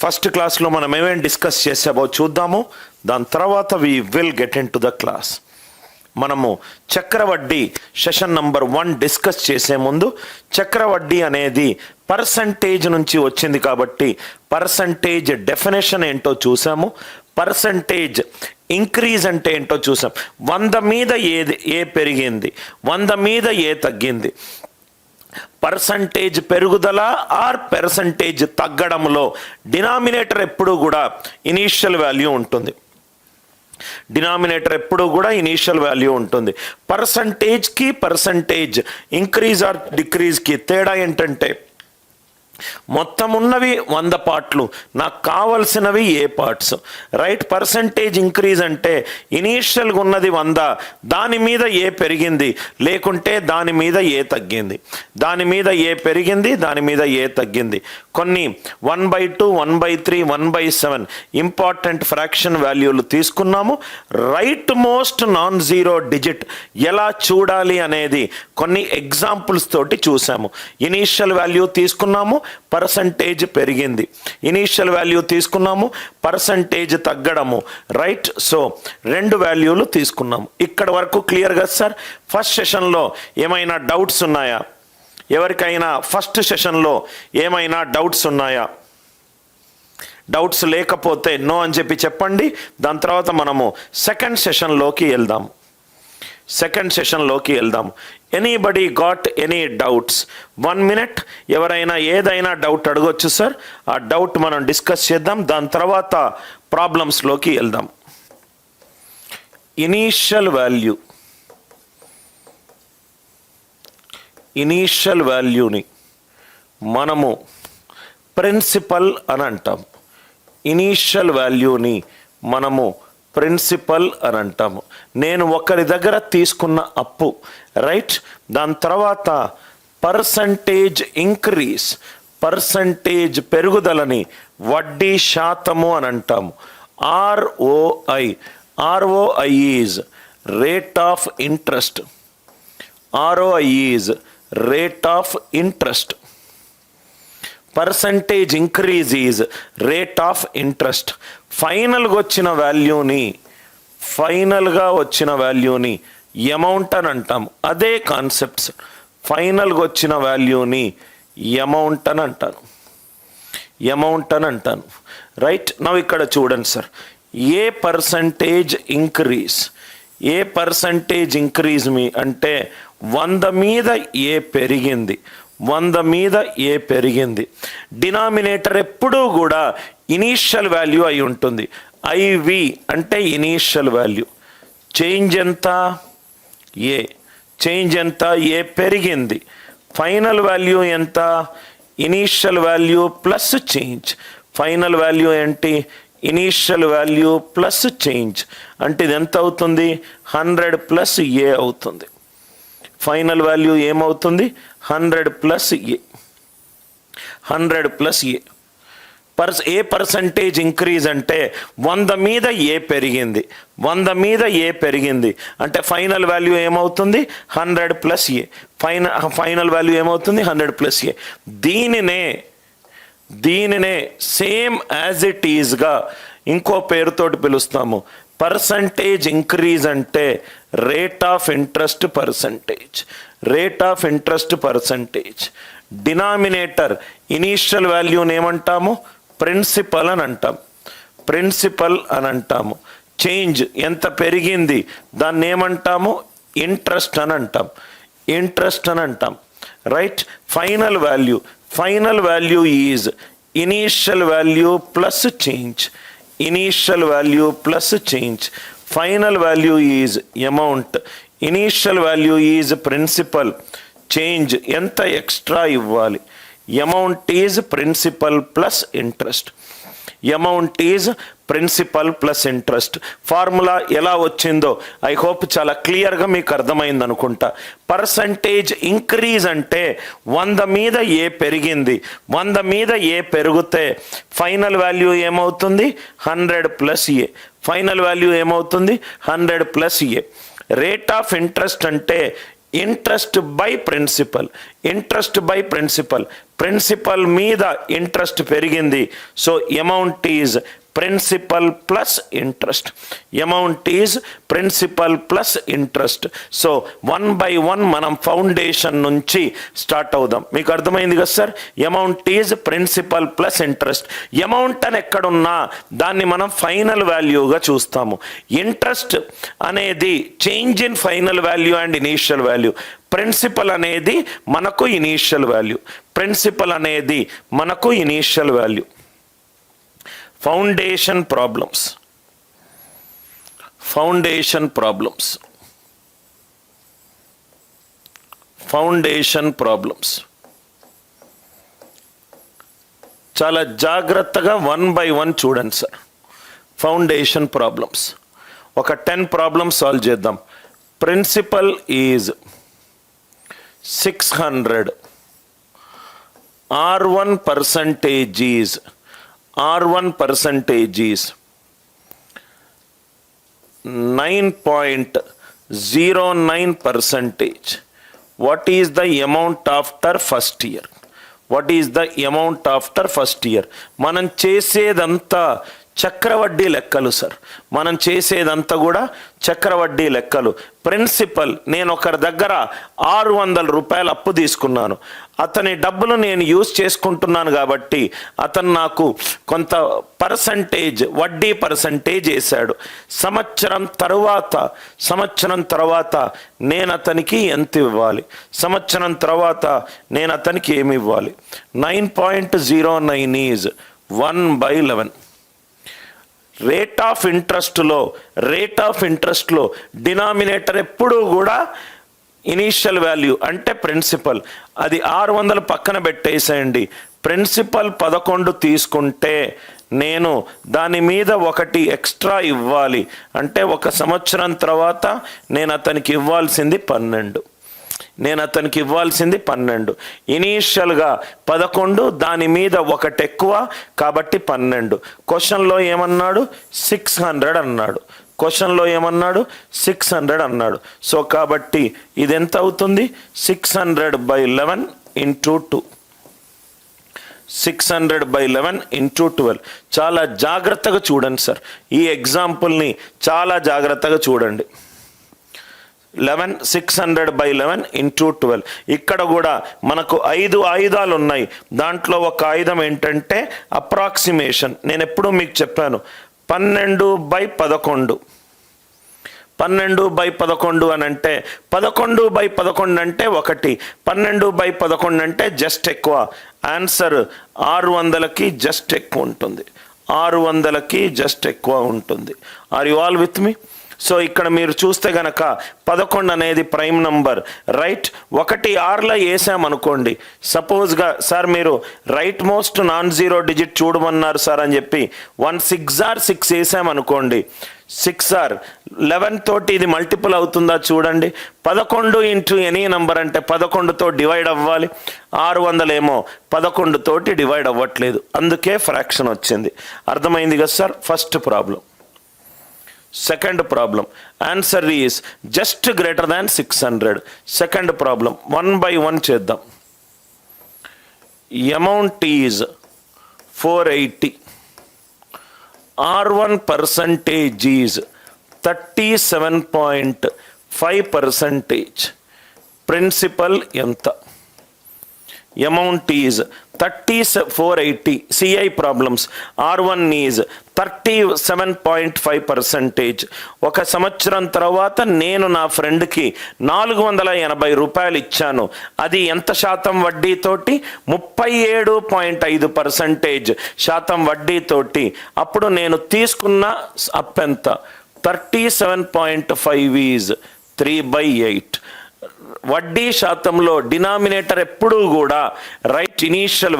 First క్లాస్లో మనం ఏమేమి డిస్కస్ చేసామో చూద్దాము. దాని తర్వాత we will get into the class. మనము చక్రవడ్డీ సెషన్ నంబర్ 1 డిస్కస్ చేసే ముందు చక్రవడ్డీ అనేది పర్సంటేజ్ నుంచి వచ్చింది కాబట్టి పర్సంటేజ్ డెఫినేషన్ ఏంటో చూసాము. పర్సంటేజ్ ఇంక్రీజ్ అంటే ఏంటో చూసాం. 100 మీద ఏ పెరిగింది, 100 మీద ఏ తగ్గింది. పర్సంటేజ్ పెరుగుదల ఆర్ పర్సంటేజ్ తగ్గడంలో డినామినేటర్ ఎప్పుడు కూడా ఇనీషియల్ వాల్యూ ఉంటుంది. డినామినేటర్ ఎప్పుడు కూడా ఇనీషియల్ వాల్యూ ఉంటుంది. పర్సంటేజ్కి పర్సంటేజ్ ఇంక్రీజ్ ఆర్ డిక్రీజ్కి తేడా ఏంటంటే మొత్తం ఉన్నవి 100 పార్ట్లు, నాకు కావలసినవి ఏ పార్ట్స్. రైట్. పర్సంటేజ్ ఇంక్రీజ్ అంటే ఇనీషియల్గా ఉన్నది 100, దాని మీద ఏ పెరిగింది లేకుంటే దాని మీద ఏ తగ్గింది. దాని మీద ఏ పెరిగింది, దాని మీద ఏ తగ్గింది. కొన్ని 1/2, 1/3, 1/7 ఇంపార్టెంట్ ఫ్రాక్షన్ వాల్యూలు తీసుకున్నాము. Right most non zero digit ఎలా చూడాలి అనేది కొన్ని ఎగ్జాంపుల్స్ తోటి చూసాము. ఇనీషియల్ వాల్యూ తీసుకున్నాము, పర్సంటేజ్ పెరిగింది. ఇనీషియల్ వాల్యూ తీసుకున్నాము, పర్సంటేజ్ తగ్గడము. రైట్. సో 2 వాల్యూలు తీసుకున్నాము. ఇక్కడ వరకు క్లియర్ కదా సార్? ఫస్ట్ సెషన్లో ఏమైనా డౌట్స్ ఉన్నాయా? ఎవరికైనా ఫస్ట్ సెషన్లో ఏమైనా డౌట్స్ ఉన్నాయా? డౌట్స్ లేకపోతే నో అని చెప్పండి. దాని తర్వాత మనము సెకండ్ సెషన్లోకి వెళ్దాము. Anybody got any doubts? 1 minute. ఎవరైనా ఏదైనా డౌట్ అడగొచ్చు సార్. ఆ డౌట్ మనం డిస్కస్ చేద్దాం. దాని తర్వాత ప్రాబ్లమ్స్లోకి వెళ్దాం. ఇనీషియల్ వాల్యూని మనము ప్రిన్సిపల్ అని అంటాం. ఇనీషియల్ వాల్యూని మనము ప్రిన్సిపల్ అని అంటాము. నేను ఒకరి దగ్గర తీసుకున్న అప్పు. రైట్. దాని తర్వాత పర్సంటేజ్ ఇంక్రీజ్, పర్సంటేజ్ పెరుగుదలని వడ్డీ శాతము అని అంటాము. ROI is rate of interest. ROI is rate of interest. Percentage increase is rate of interest. ఫైనల్గా వచ్చిన వాల్యూని అమౌంట్ అని అంటాము. అదే కాన్సెప్ట్స్. ఫైనల్గా వచ్చిన వాల్యూని అమౌంట్ అని అంటాను. రైట్. నవ్వు ఇక్కడ చూడండి సార్. ఏ పర్సంటేజ్ ఇంక్రీజ్ మీ అంటే 100 మీద ఏ పెరిగింది, 100 మీద ఏ పెరిగింది. డినామినేటర్ ఎప్పుడూ కూడా ఇనీషియల్ వాల్యూ అయి ఉంటుంది. IV అంటే ఇనీషియల్ వాల్యూ. చేంజ్ ఎంత? ఏ పెరిగింది. ఫైనల్ వాల్యూ ఎంత? Initial value plus change. Final value ఏంటి? Initial value plus change. అంటే ఇది ఎంత అవుతుంది? 100 ప్లస్ ఏ అవుతుంది. ఫైనల్ వాల్యూ ఏమవుతుంది? 100 ప్లస్ ఏ. 100 ప్లస్ ఏ. ఏ పర్సంటేజ్ ఇంక్రీజ్ అంటే 100 మీద ఏ పెరిగింది. 100 మీద ఏ పెరిగింది అంటే ఫైనల్ వాల్యూ ఏమవుతుంది? 100 ప్లస్ ఏ. ఫైనల్ వాల్యూ ఏమవుతుంది? 100 ప్లస్ ఏ. దీనినే సేమ్ యాజ్ ఇట్ ఈజ్గా ఇంకో పేరుతోటి పిలుస్తాము. పర్సంటేజ్ ఇంక్రీజ్ అంటే rate of interest percentage. Denominator initial వాల్యూని ఏమంటాము? ప్రిన్సిపల్ అని అంటాము. చేంజ్ ఎంత పెరిగింది దాన్ని ఏమంటాము? ఇంట్రెస్ట్ అని అంటాం. Right. Final value is initial value plus change. Final value is amount. Initial value is principal. Change ఎంత ఎక్స్ట్రా ఇవ్వాలి. Amount is principal plus interest. Formula ఎలా వచ్చిందో ఐ హోప్ చాలా క్లియర్గా మీకు అర్థమైంది అనుకుంటా. పర్సంటేజ్ ఇంక్రీజ్ అంటే 100 మీద ఏ పెరిగింది. 100 మీద ఏ పెరిగితే ఫైనల్ వాల్యూ ఏమవుతుంది? 100 ప్లస్ ఏ. ఫైనల్ వాల్యూ ఏమవుతుంది? 100 plus A. Rate of interest అంటే interest by principal, interest by principal, principal మీద ఇంట్రెస్ట్ పెరిగింది. So amount is principal plus interest, amount is principal plus interest. So 1/1 మనం ఫౌండేషన్ నుంచి start అవుదాం. మీకు అర్థమైంది కదా sir? Amount is principal plus interest. Amount అని ఎక్కడున్నా దాన్ని మనం ఫైనల్ వాల్యూగా చూస్తాము. ఇంట్రెస్ట్ అనేది change in final value and initial value. Principal అనేది మనకు ఇనీషియల్ వాల్యూ, ప్రిన్సిపల్ అనేది మనకు initial value. Foundation problems, foundation problems, foundation problems. చాలా జాగ్రత్తగా 1/1 చూడండి సార్. ఫౌండేషన్ ప్రాబ్లమ్స్ ఒక 10 ప్రాబ్లమ్స్ సాల్వ్ చేద్దాం. Principal is 600, R1 percentage is 9.09%. What is the amount after first year? What is the amount after first year? మనం చేసేదంతా చక్రవడ్డీ లెక్కలు sir, మనం చేసేదంతా కూడా చక్రవడ్డీ లెక్కలు. ప్రిన్సిపల్, నేను ఒకరి దగ్గర 600 రూపాయలు అప్పు తీసుకున్నాను, అతని డబ్బులు నేను యూజ్ చేసుకుంటున్నాను కాబట్టి అతను నాకు కొంత పర్సంటేజ్, వడ్డీ పర్సంటేజ్ వేశాడు. సంవత్సరం తర్వాత నేను అతనికి ఎంత ఇవ్వాలి, సంవత్సరం తర్వాత నేను అతనికి ఏమి ఇవ్వాలి? 9.09 ఈజ్ 1/11. రేట్ ఆఫ్ ఇంట్రెస్ట్లో డినామినేటర్ ఎప్పుడూ కూడా ఇనీషియల్ వాల్యూ అంటే ప్రిన్సిపల్. అది 600 పక్కన పెట్టేసేయండి. ప్రిన్సిపల్ 11 తీసుకుంటే నేను దాని మీద 1 ఎక్స్ట్రా ఇవ్వాలి, అంటే 1 సంవత్సరం తర్వాత నేను అతనికి ఇవ్వాల్సింది 12. నేను అతనికి ఇవ్వాల్సింది 12. ఇనీషియల్గా 11, దాని మీద 1 ఎక్కువ కాబట్టి 12. క్వశ్చన్లో ఏమన్నాడు? 600 అన్నాడు. క్వశ్చన్లో ఏమన్నాడు? 600 అన్నాడు. సో కాబట్టి ఇది ఎంత అవుతుంది? 600/11 ఇంటూ 2. 600/11 ఇంటూ 12. చాలా జాగ్రత్తగా చూడండి సార్, ఈ ఎగ్జాంపుల్ని చాలా జాగ్రత్తగా చూడండి. 600/11 ఇంటూ 12. ఇక్కడ కూడా మనకు 5 ఆయుధాలు ఉన్నాయి. దాంట్లో ఒక ఆయుధం ఏంటంటే అప్రాక్సిమేషన్. నేను ఎప్పుడూ మీకు చెప్పాను 12/11. 12/11 అని అంటే 11/11 అంటే 1, 12/11 అంటే జస్ట్ ఎక్కువ. ఆన్సర్ 600కి జస్ట్ ఎక్కువ ఉంటుంది, 600కి జస్ట్ ఎక్కువ ఉంటుంది. Are you all with me? So ఇక్కడ మీరు చూస్తే గనక 11 అనేది ప్రైమ్ నంబర్, రైట్? 1 6లో వేసామనుకోండి. సపోజ్గా సార్ మీరు right most non zero digit చూడమన్నారు సార్ అని చెప్పి 1 6 వేసామనుకోండి. 6 11 తోటి ఇది మల్టిపుల్ అవుతుందా చూడండి. 11 ఇంటూ ఎనీ నంబర్ అంటే 11తో డివైడ్ అవ్వాలి. 600 ఏమో 11 తోటి డివైడ్ అవ్వట్లేదు, అందుకే ఫ్రాక్షన్ వచ్చింది. అర్థమైంది కదా sir? First problem. Second problem, answer is just greater than 600. Second problem 1/1 చేద్దాం. Amount is 480. R1 percentage is 37.5%. Principal ఎంత? Amount is 480. CI problems. R1 is 37.5%. 1 సంవత్సరం తర్వాత నేను నా ఫ్రెండ్కి 480 రూపాయలు ఇచ్చాను. అది ఎంత శాతం వడ్డీతోటి? 37.5% శాతం వడ్డీతోటి. అప్పుడు నేను తీసుకున్న అప్పెంత? 37.5 ఈజ్ 3/8. వడ్డీ శాతంలో డినామినేటర్ ఎప్పుడూ కూడా right initial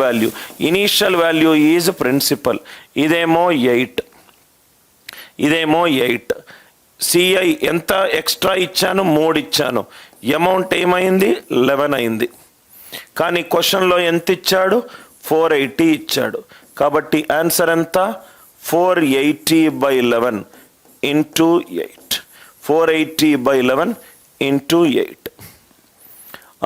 value is principal. ఇదేమో 8, ఇదేమో 8. సిఐ ఎంత ఎక్స్ట్రా ఇచ్చాను? 3 ఇచ్చాను. అమౌంట్ ఏమైంది? 11 అయింది. కానీ క్వశ్చన్లో ఎంత ఇచ్చాడు? 480 ఇచ్చాడు. కాబట్టి ఆన్సర్ ఎంత? 480/11 into 8. 480/11 into 8.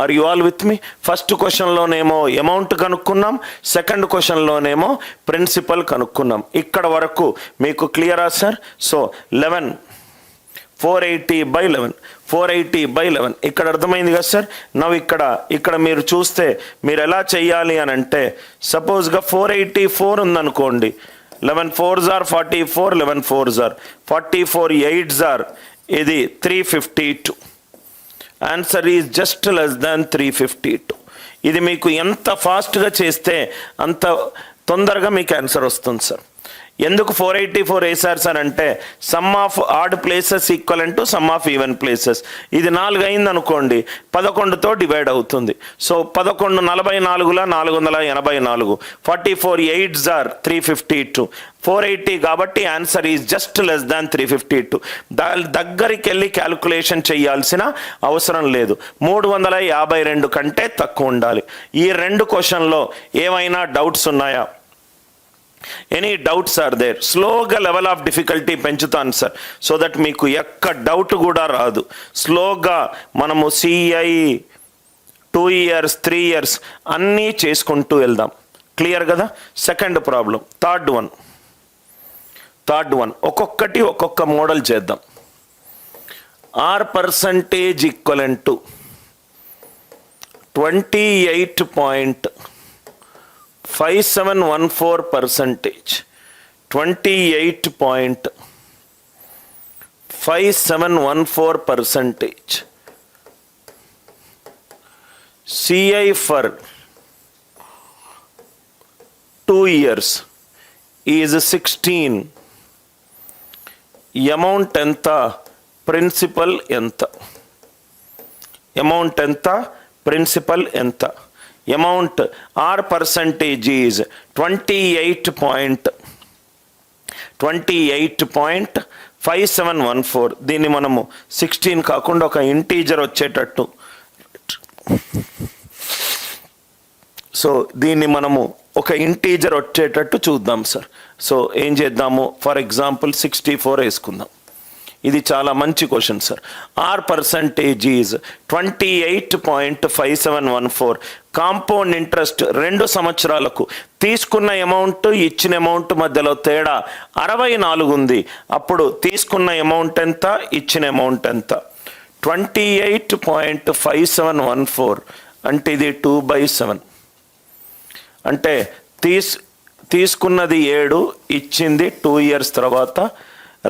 Are you all with me? First క్వశ్చన్లోనేమో అమౌంట్ కనుక్కున్నాం, సెకండ్ క్వశ్చన్లోనేమో ప్రిన్సిపల్ కనుక్కున్నాం. ఇక్కడ వరకు మీకు క్లియరా సార్? సో 11 480/11 480/11 ఇక్కడ అర్థమైంది కదా సార్? నవ్వు ఇక్కడ మీరు చూస్తే మీరు ఎలా చెయ్యాలి అని అంటే, సపోజ్గా 484 ఉందనుకోండి, 11 4s are 44, 11 4s are 44, 8s are ఇది 352. Answer is just less than 352. ఇది మీకు ఎంత ఫాస్ట్గా చేస్తే అంత తొందరగా మీకు ఆన్సర్ వస్తుంది సార్. ఎందుకు 484 వేసారు సార్ అంటే, some of odd places equivalent to some of even places. ఇది 4 అయింది అనుకోండి, 11తో డివైడ్ అవుతుంది. సో 11 44లా 484, 44 8s are 352, 480 కాబట్టి answer is just less than 352. దాని దగ్గరికి వెళ్ళి క్యాల్కులేషన్ చేయాల్సిన అవసరం లేదు. 352 కంటే తక్కువ ఉండాలి. ఈ 2 క్వశ్చన్లో ఏమైనా డౌట్స్ ఉన్నాయా? Any doubts are there? స్లోగా లెవెల్ ఆఫ్ డిఫికల్టీ పెంచుతాను సార్, సో దట్ మీకు ఎక్క డౌట్ కూడా రాదు. స్లోగా మనము CI 2 years 3 years అన్నీ చేసుకుంటూ వెళ్దాం. క్లియర్ కదా? సెకండ్ ప్రాబ్లం, థర్డ్ వన్ ఒక్కొక్కటి ఒక్కొక్క మోడల్ చేద్దాం. R% equivalent to 28.5714%, 28.5714%. CI for 2 years is 16. Amount ఎంత? ప్రిన్సిపల్ ఎంత? అమౌంట్ ఎంత? ప్రిన్సిపల్ ఎంత? Amount R% is 28.5714. దీన్ని మనము 16 కాకుండా ఒక ఇంటీజర్ వచ్చేటట్టు, సో దీన్ని మనము ఒక ఇంటీజర్ వచ్చేటట్టు చూద్దాం సార్. సో ఏం చేద్దాము? ఫర్ ఎగ్జాంపుల్ 64 వేసుకుందాం. ఇది చాలా మంచి question sir. R% is 28.5714. Compound interest 2 సంవత్సరాలకు తీసుకున్న అమౌంట్ ఇచ్చిన అమౌంట్ మధ్యలో తేడా 64 ఉంది. అప్పుడు తీసుకున్న అమౌంట్ ఎంత, ఇచ్చిన అమౌంట్ ఎంత? 28.5714 అంటే ఇది 2/7. అంటే తీసుకున్నది 7, ఇచ్చింది 2 years తర్వాత,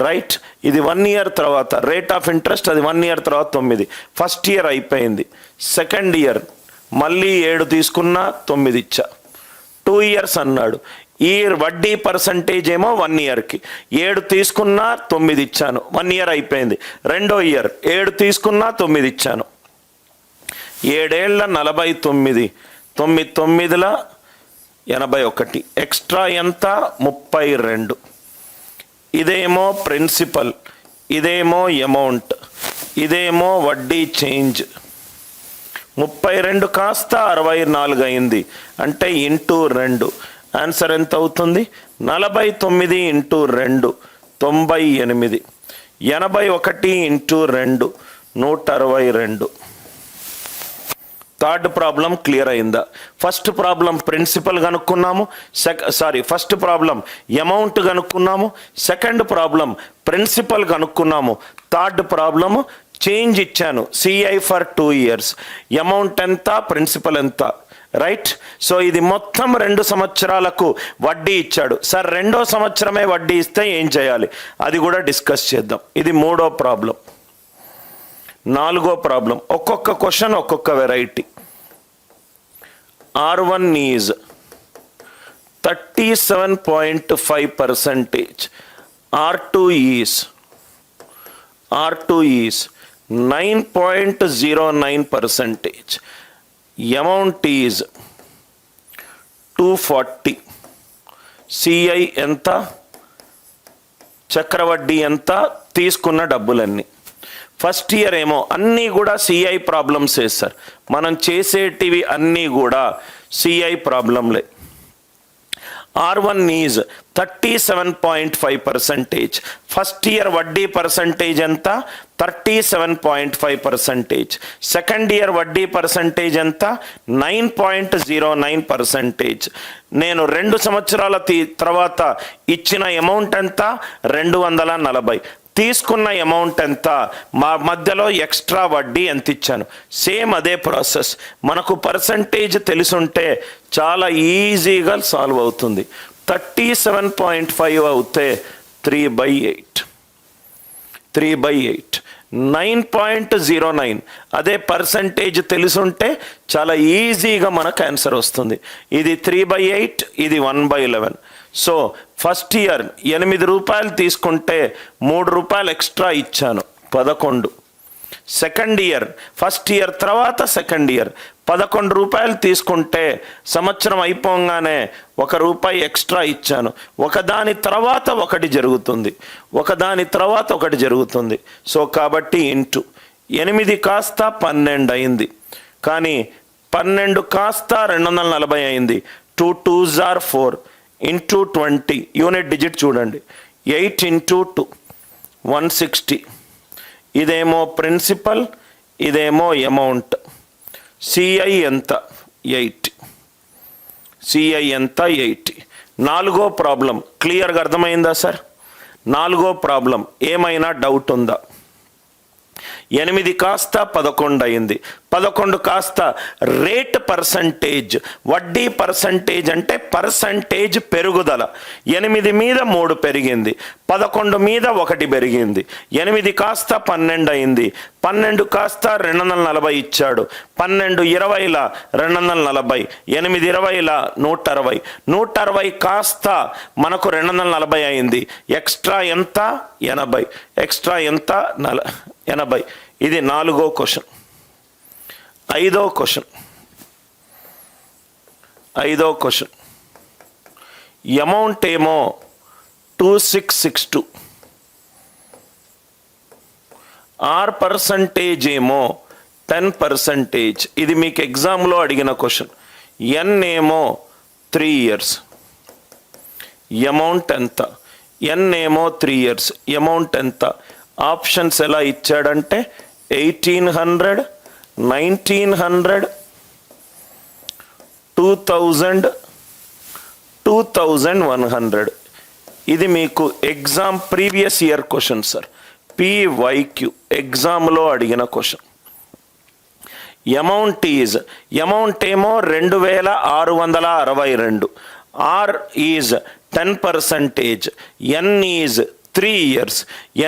రైట్? ఇది 1 year తర్వాత రేట్ ఆఫ్ ఇంట్రెస్ట్, అది 1 year తర్వాత 9. ఫస్ట్ ఇయర్ అయిపోయింది. సెకండ్ ఇయర్ మళ్ళీ 7 తీసుకున్నా 9 ఇచ్చా, 2 years అన్నాడు. ఈ వడ్డీ పర్సంటేజ్ ఏమో 1 yearకి, 7 తీసుకున్నా 9 ఇచ్చాను, 1 year అయిపోయింది. రెండో ఇయర్ 7 తీసుకున్నా 9 ఇచ్చాను, 7 ఏళ్ళ 49, 9 9ల 81, ఎక్స్ట్రా ఎంత? 32. ఇదేమో ప్రిన్సిపల్, ఇదేమో అమౌంట్, ఇదేమో వడ్డీ చేంజ్. 32 కాస్త 64 అయింది, అంటే ఇంటూ 2. ఆన్సర్ ఎంత అవుతుంది? 49 into 2 98, 81 into 2 162. Third problem clear అయిందా? ఫస్ట్ ప్రాబ్లం ప్రిన్సిపల్ కనుక్కున్నాము, ఫస్ట్ ప్రాబ్లం అమౌంట్ కనుక్కున్నాము, సెకండ్ ప్రాబ్లం ప్రిన్సిపల్ కనుక్కున్నాము, థర్డ్ ప్రాబ్లము చేంజ్ ఇచ్చాను. CI ఫర్ 2 years, అమౌంట్ ఎంత, ప్రిన్సిపల్ ఎంత, రైట్? సో ఇది మొత్తం 2 సంవత్సరాలకు వడ్డీ ఇచ్చాడు సార్. 2వ సంవత్సరమే వడ్డీ ఇస్తే ఏం చేయాలి అది కూడా డిస్కస్ చేద్దాం. ఇది 3వ ప్రాబ్లం. 4వ ప్రాబ్లం, ఒక్కొక్క క్వశ్చన్ ఒక్కొక్క variety. R1 is 37.5%, R2 is 9.09%, amount is 240. CI ఎంత, చక్రవడ్డీ ఎంత, తీసుకున్న డబ్బులన్నీ. ఫస్ట్ ఇయర్ ఏమో అన్నీ కూడా CI ప్రాబ్లమ్స్ సార్. మనం చేసేటివి అన్నీ కూడా CI ప్రాబ్లంలే. R1 is 37.5%. First year వడ్డీ పర్సంటేజ్ ఎంత? 37.5%. సెకండ్ ఇయర్ వడ్డీ పర్సంటేజ్ ఎంత? 9.09%. నేను 2 సంవత్సరాల తర్వాత ఇచ్చిన అమౌంట్ ఎంత? 240. తీసుకున్న అమౌంట్ ఎంత? మా మధ్యలో ఎక్స్ట్రా వడ్డీ ఎంత ఇచ్చాను. సేమ్ అదే ప్రాసెస్. మనకు పర్సంటేజ్ తెలుసుంటే చాలా ఈజీగా సాల్వ్ అవుతుంది. 37.5 అవుతే 3/8. 9.09 అదే పర్సంటేజ్ తెలుసుంటే చాలా ఈజీగా మనకు ఆన్సర్ వస్తుంది. ఇది 3/8, ఇది 1/11. సో ఫస్ట్ ఇయర్ 8 రూపాయలు తీసుకుంటే 3 రూపాయలు ఎక్స్ట్రా ఇచ్చాను, 11. సెకండ్ ఇయర్, ఫస్ట్ ఇయర్ తర్వాత సెకండ్ ఇయర్ 11 రూపాయలు తీసుకుంటే సంవత్సరం అయిపోగానే 1 రూపాయి ఎక్స్ట్రా ఇచ్చాను. ఒకదాని తర్వాత ఒకటి జరుగుతుంది. సో కాబట్టి ఇంటూ 8 కాస్త 12 అయింది, కానీ 12 కాస్త 240 అయింది. 2 2s are 4 into 20. Unit digit చూడండి. 8 ఇంటూ 2 160. ఇదేమో ప్రిన్సిపల్, ఇదేమో అమౌంట్. సిఐ ఎంత? 80. సిఐ ఎంత? 80. 4వ ప్రాబ్లం క్లియర్గా అర్థమైందా సార్? 4వ ప్రాబ్లం ఏమైనా డౌట్ ఉందా? 8 కాస్త 11 అయింది. 11 కాస్త రేట్ పర్సంటేజ్, వడ్డీ పర్సంటేజ్ అంటే పర్సంటేజ్ పెరుగుదల. 8 మీద 3 పెరిగింది, 11 మీద 1 పెరిగింది. 8 కాస్త 12 అయింది. 12 కాస్త 240 ఇచ్చాడు. 12 20ల 240, 8 20ల 160. 160 కాస్త మనకు 240 అయింది. ఎక్స్ట్రా ఎంత? 80. ఎక్స్ట్రా ఎంత? 80. ఇది 4వ క్వశ్చన్. 5వ క్వశ్చన్ అమౌంట్ ఏమో 2662, ఆర్ పర్సంటేజ్ ఏమో 10%. ఇది మీకు ఎగ్జామ్లో అడిగిన క్వశ్చన్. ఎన్ ఏమో 3 years, అమౌంట్ ఎంత? ఎన్ ఏమో 3 years, అమౌంట్ ఎంత? ఆప్షన్స్ ఎలా ఇచ్చాడంటే 1800, 1900, 2000, 2100. ఇది మీకు exam previous year question sir. PYQ ఎగ్జామ్లో అడిగిన క్వశ్చన్. అమౌంట్ ఏమో 2662. R is 10%. N is 3 years.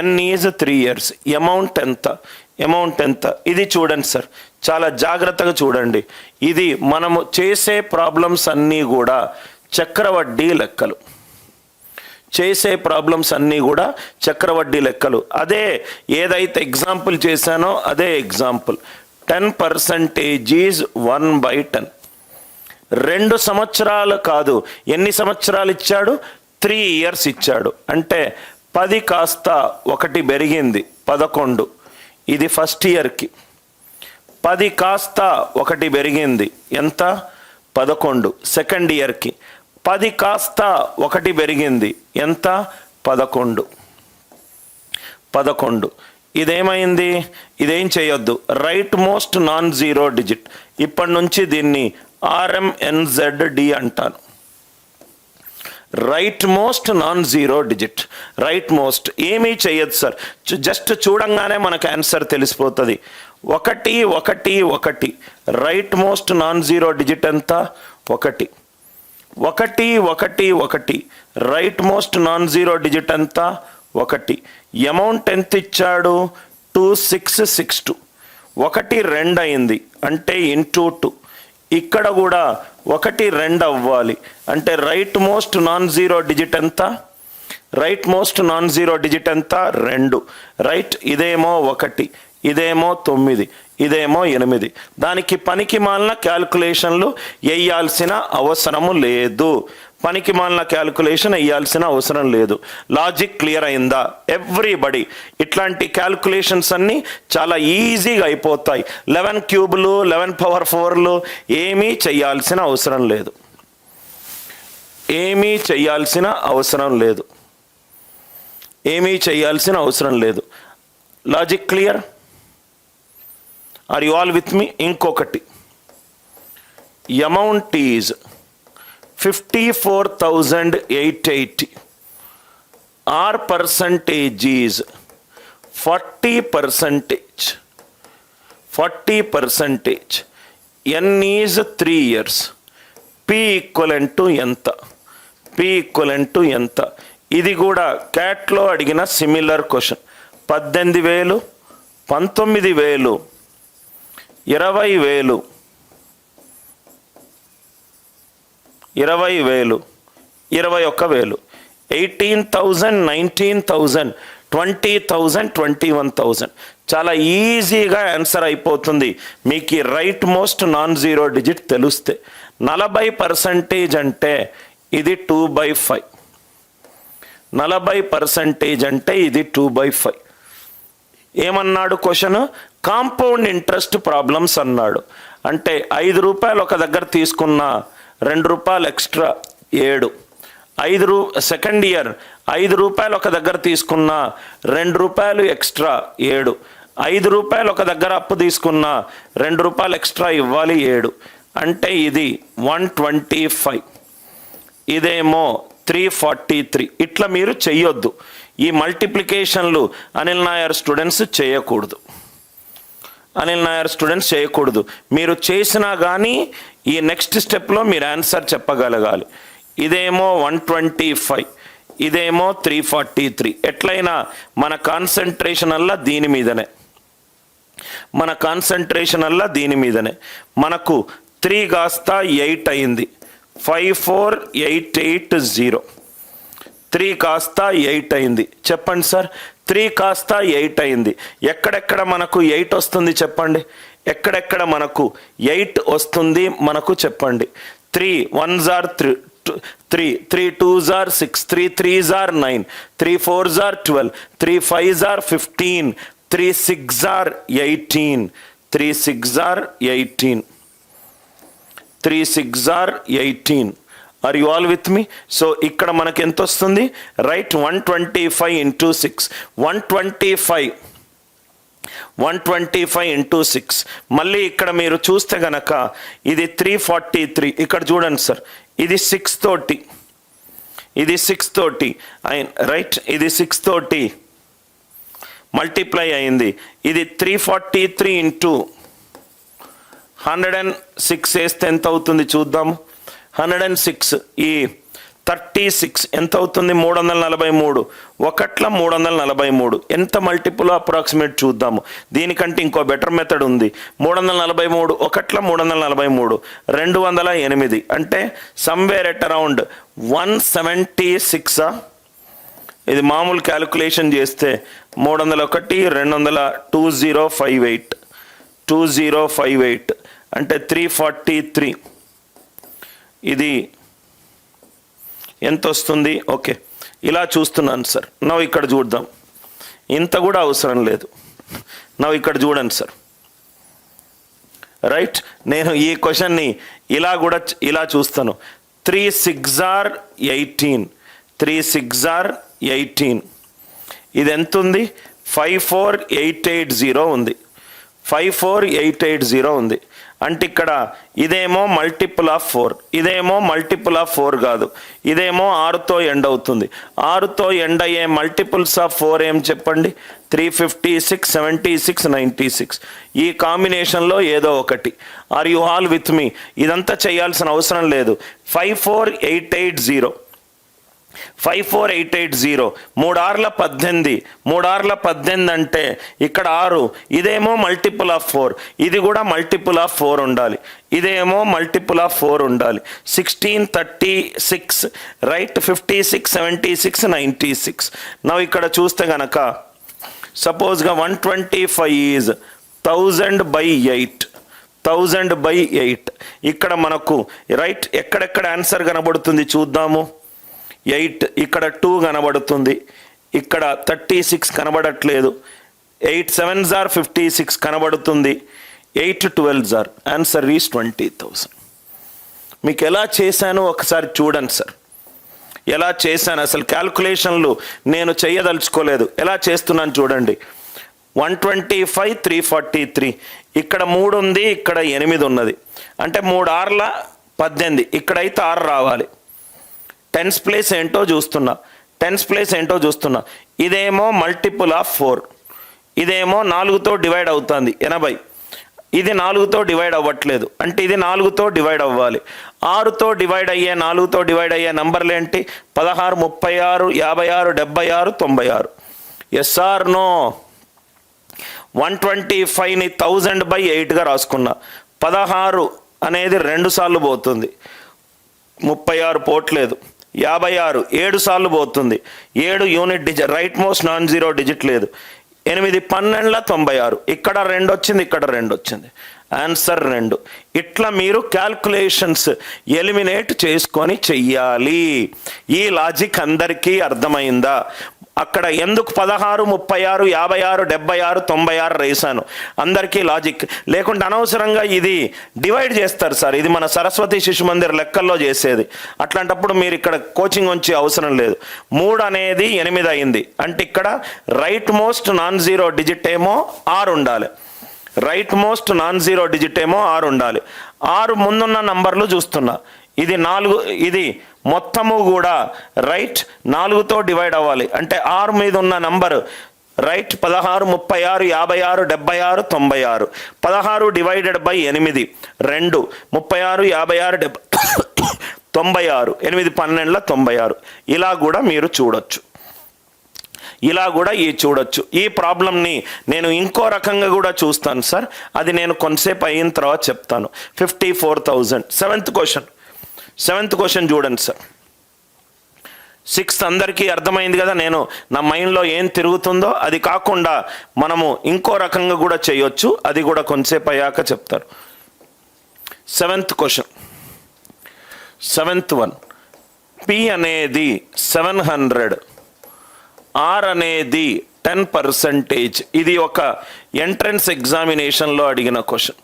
N is 3 years. Amount ఎంత? ఇది చూడండి సార్, చాలా జాగ్రత్తగా చూడండి. ఇది మనము చేసే ప్రాబ్లమ్స్ అన్నీ కూడా చక్రవడ్డీ లెక్కలు. అదే ఏదైతే ఎగ్జాంపుల్ చేశానో అదే ఎగ్జాంపుల్. 10% ఈజ్ 1/10. 2 సంవత్సరాలు కాదు, ఎన్ని సంవత్సరాలు ఇచ్చాడు? 3 years ఇచ్చాడు. అంటే 10 కాస్త 1 పెరిగింది, 11. ఇది ఫస్ట్ ఇయర్కి. 10 కాస్త 1 పెరిగింది, ఎంత? 11. సెకండ్ ఇయర్కి 10 కాస్త 1 పెరిగింది, ఎంత? 11. ఇదేమైంది? ఇదేం చేయొద్దు, right most non zero digit. ఇప్పటి నుంచి దీన్ని RMNZD అంటాను. Right most non zero digit. Right most ఏమీ చేయొద్దు సార్, జస్ట్ చూడంగానే మనకు ఆన్సర్ తెలిసిపోతుంది. 1 1 1. Right most non zero digit ఎంత? 1 1 1 1. Right most non zero digit ఎంత? 1. అమౌంట్ ఎంత ఇచ్చాడు? 2662. 1 2 అయింది అంటే ఇంటూ 2. ఇక్కడ కూడా 1 2 అవ్వాలి అంటే right most non zero digit ఎంత? 2. రైట్, ఇదేమో 1, ఇదేమో 9, ఇదేమో 8. దానికి పనికి మాలిన క్యాల్కులేషన్లు వేయాల్సిన అవసరము లేదు. లాజిక్ క్లియర్ అయిందా ఎవ్రీబడి? ఇట్లాంటి క్యాల్కులేషన్స్ అన్నీ చాలా ఈజీగా అయిపోతాయి. 11 క్యూబ్లు, 11 పవర్ 4లు ఏమీ చేయాల్సిన అవసరం లేదు. ఏమీ చేయాల్సిన అవసరం లేదు, ఏమీ చేయాల్సిన అవసరం లేదు. Logic clear? Are you all with me? ఇంకొకటి, amount is 54,880. R percentage is 40%. 40%. N is 3 years. P equivalent to ఎంత? పి ఈక్వలెంట్ టు ఎంత? ఇది కూడా క్యాట్లో అడిగిన సిమిలర్ క్వశ్చన్. 18,000, 19,000, 20,000, 20,000, 21,000, 18,000, 19,000, 20,000, 21,000. చాలా ఈజీగా ఆన్సర్ అయిపోతుంది మీకు ఈ right most non zero digit తెలిస్తే. 40% అంటే ఇది 2/5. 40% అంటే ఇది 2/5. ఏమన్నాడు క్వశ్చన్? కాంపౌండ్ ఇంట్రెస్ట్ ప్రాబ్లమ్స్ అన్నాడు. అంటే 5 రూపాయలు ఒక దగ్గర తీసుకున్నా 2 రూపాయలు ఎక్స్ట్రా 7. సెకండ్ ఇయర్ 5 రూపాయలు ఒక దగ్గర తీసుకున్నా 2 రూపాయలు ఎక్స్ట్రా 7. 5 రూపాయలు ఒక దగ్గర అప్పు తీసుకున్నా 2 రూపాయలు ఎక్స్ట్రా ఇవ్వాలి 7. అంటే ఇది 125, ఇదేమో 343. ఇట్లా మీరు చెయ్యొద్దు. ఈ మల్టిప్లికేషన్లు అనిల్ నాయర్ స్టూడెంట్స్ చేయకూడదు. అనిల్ నాయర్ స్టూడెంట్స్ చేయకూడదు. మీరు చేసినా కానీ ఈ నెక్స్ట్ స్టెప్లో మీరు ఆన్సర్ చెప్పగలగాలి. ఇదేమో 125, ఇదేమో 343. ఎట్లయినా మన కాన్సన్ట్రేషన్ అల్లా దీని మీదనే, మన కాన్సన్ట్రేషన్ అల్లా దీని మీదనే. మనకు 3 కాస్త 8 అయింది. 54,880. 3 కాస్త 8 అయింది. చెప్పండి సార్, 3 కాస్త 8 అయింది. ఎక్కడెక్కడ మనకు 8 వస్తుంది చెప్పండి? ఎక్కడెక్కడ మనకు 8 వస్తుంది మనకు చెప్పండి? 3 1s are 3, 3 2s are 6, 3 3s are 9, 3 4s are 12, 3 5s are 15, 3 6s are 18, 3 6s are 18, 3 6s are 18. Are you all with me? So ఇక్కడ మనకి ఎంత వస్తుంది? Right, 125 into 6. 125 into 6. మళ్ళీ ఇక్కడ మీరు చూస్తే గనక ఇది 343. ఇక్కడ చూడండి సార్, ఇది 6 తోటి, ఇది 6 తోటి రైట్, ఇది 6 తోటి మల్టిప్లై అయింది. ఇది 343 into 106 వేస్తే ఎంత అవుతుంది చూద్దాము. 106 ఈ 36 ఎంత అవుతుంది? 343. 1 343. ఎంత మల్టిపుల్ అప్రాక్సిమేట్ చూద్దాము. దీనికంటే ఇంకో బెటర్ మెథడ్ ఉంది. 343 1 343 208. అంటే సమ్వేర్ ఎట్ అరౌండ్ 176. ఇది మామూలు క్యాలిక్యులేషన్ చేస్తే 301 2058 2058 అంటే 343. ఇది ఎంత వస్తుంది? ఓకే, ఇలా చూస్తున్నాను సార్. నవ్వు ఇక్కడ చూద్దాం. ఇంత కూడా అవసరం లేదు. నవ్వు ఇక్కడ చూడండి సార్. రైట్, నేను ఈ క్వశ్చన్ని ఇలా చూస్తాను. 3 6s are 18, 3 6s are 18. ఇది ఎంత ఉంది? 54,880 ఉంది. 54,880 ఉంది. అంటే ఇక్కడ ఇదేమో మల్టిపుల్ ఆఫ్ 4, ఇదేమో మల్టిపుల్ ఆఫ్ 4 కాదు, ఇదేమో 6తో ఎండ్ అవుతుంది. 6తో ఎండ్ అయ్యే మల్టిపుల్స్ ఆఫ్ 4 ఏం చెప్పండి? 356, 76, 96. ఈ కాంబినేషన్లో ఏదో ఒకటి. ఆర్ యు ఆల్ విత్ మీ? ఇదంతా చేయాల్సిన అవసరం లేదు. 54,880, 54,880. 3 6 18, 3 6 18 అంటే ఇక్కడ 6. ఇదేమో మల్టిపుల్ ఆఫ్ 4, ఇది కూడా మల్టిపుల్ ఆఫ్ 4 ఉండాలి, ఇదేమో మల్టిపుల్ ఆఫ్ 4 ఉండాలి. 16 36 రైట్, 56 76 96. నవ్వు ఇక్కడ చూస్తే గనక సపోజ్గా 125 ఈజ్ 1000/8, 1000/8. ఇక్కడ మనకు రైట్ ఎక్కడెక్కడ ఆన్సర్ కనబడుతుంది చూద్దాము. 8 ఇక్కడ 2 కనబడుతుంది, ఇక్కడ 36 కనబడట్లేదు. 8 7s are 56 కనబడుతుంది, 8 12s are. Answer is 20,000. మీకు ఎలా చేశానో ఒకసారి చూడండి సార్. ఎలా చేశాను అసలు క్యాల్కులేషన్లు నేను చేయదలుచుకోలేదు, ఎలా చేస్తున్నాను చూడండి. 125 343, ఇక్కడ 3 ఉంది, ఇక్కడ 8 ఉన్నది, అంటే 3 6ల 18, ఇక్కడైతే 6 రావాలి. టెన్స్ ప్లేస్ ఏంటో చూస్తున్నా. ఇదేమో మల్టిపుల్ ఆఫ్ 4, ఇదేమో 4తో డివైడ్ అవుతుంది 80, ఇది 4తో డివైడ్ అవ్వట్లేదు, అంటే ఇది 4తో డివైడ్ అవ్వాలి. 6తో డివైడ్ అయ్యే 4తో డివైడ్ అయ్యే నంబర్లు ఏంటి? 16, 36, 56, 76, 96. Yes or no? 125ని 1000/8గా రాసుకున్నా. 16 అనేది 2 సార్లు పోతుంది, 36 పోట్లేదు. 56 7 సార్లు పోతుంది, 7 unit digit, right most non zero digit లేదు. 8 12 96, ఇక్కడ 2 వచ్చింది, ఇక్కడ 2 వచ్చింది, ఆన్సర్ 2. ఇట్లా మీరు క్యాల్కులేషన్స్ ఎలిమినేట్ చేసుకొని చెయ్యాలి. ఈ లాజిక్ అందరికీ అర్థమైందా? అక్కడ ఎందుకు 16, 36, 56, 76, 96 వేసాను? అందరికీ లాజిక్ లేకుంటే అనవసరంగా ఇది డివైడ్ చేస్తారు సార్. ఇది మన సరస్వతి శిశు మందిర్ లెక్కల్లో చేసేది. అట్లాంటప్పుడు మీరు ఇక్కడ కోచింగ్ వచ్చే అవసరం లేదు. 3 అనేది 8 అయింది, అంటే ఇక్కడ right most non zero digit ఏమో 6 ఉండాలి. Right most non zero digit ఏమో 6 ఉండాలి. 6 ముందున్న నంబర్లు చూస్తున్నా. ఇది 4, ఇది మొత్తము కూడా రైట్ 4తో డివైడ్ అవ్వాలి, అంటే 6 మీద ఉన్న నంబరు రైట్ 16, 36, 56, 76, 96. 16 divided by 8 2, 36, 56, 96, 8 12 96. ఇలా కూడా మీరు చూడొచ్చు, ఈ ప్రాబ్లంని నేను ఇంకో రకంగా కూడా చూస్తాను సార్. అది నేను కొంతసేపు అయిన తర్వాత చెప్తాను. 54,000. సెవెంత్ క్వశ్చన్ చూడండి సార్. 6th అందరికీ అర్థమైంది కదా, నేను నా మైండ్లో ఏం తిరుగుతుందో. అది కాకుండా మనము ఇంకో రకంగా కూడా చేయొచ్చు, అది కూడా కొంతసేపు అయ్యాక చెప్తారు. 7th question, 7th one. P అనేది 700, R అనేది 10%. ఇది ఒక ఎంట్రన్స్ ఎగ్జామినేషన్లో అడిగిన క్వశ్చన్.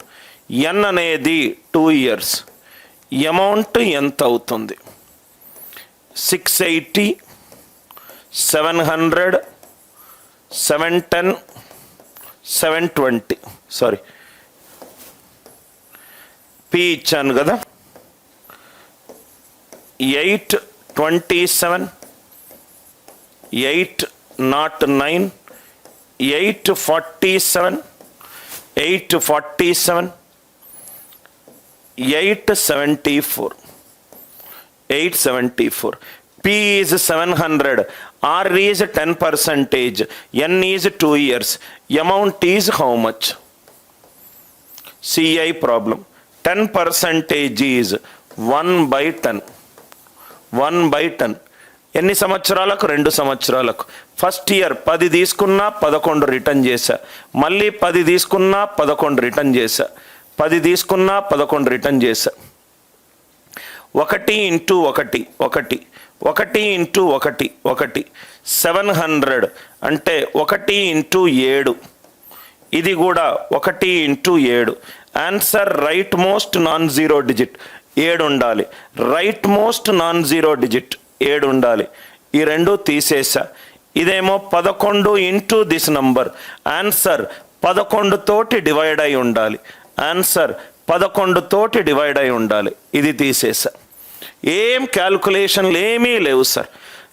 N అనేది 2 years. అమౌంట్ ఎంత అవుతుంది? 680, 700, 710, 720. సారీ, P ఇచ్చాను కదా. 827, 809, 847, 847, 874, 874. P is 700, R is 10%, N is 2 years. Amount is how much? CI problem. 10% is 1/10. 1/10. ఎన్ని సంవత్సరాలకు? 2 సంవత్సరాలకు. ఫస్ట్ ఇయర్ 10 తీసుకున్నా 11 రిటర్న్ చేశా, మళ్ళీ 10 తీసుకున్నా 11 రిటర్న్ చేశా, 10 తీసుకున్నా 11 రిటర్న్ చేశా. 1 ఇంటూ 1 1, 1 ఇంటూ 1 1, 700 అంటే 1 ఇంటూ 7, ఇది కూడా 1 into 7. Answer right most non zero digit 7 ఉండాలి. Right most non zero digit 7 ఉండాలి. ఈ 2 తీసేసా. ఇదేమో 11 ఇంటూ దిస్ నంబర్. ఆన్సర్ 11 తోటి డివైడ్ అయి ఉండాలి. ఆన్సర్ 11 తోటి డివైడ్ అయి ఉండాలి. ఇది తీసేసా. ఏం క్యాల్కులేషన్లు ఏమీ లేవు సార్,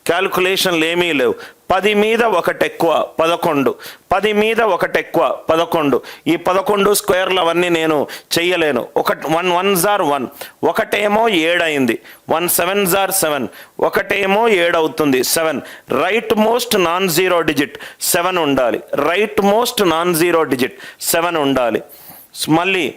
క్యాల్కులేషన్లు ఏమీ లేవు. 10 మీద 1 ఎక్కువ 11, 10 మీద 1 ఎక్కువ 11. ఈ 11 స్క్వేర్లు అవన్నీ నేను చెయ్యలేను. 1 1s are 1, ఒకటేమో 7 అయింది. 1 7s are 7, ఒకటేమో 7 అవుతుంది 7. Right most non zero digit 7 ఉండాలి. Right most non zero digit 7 ఉండాలి. మళ్ళీ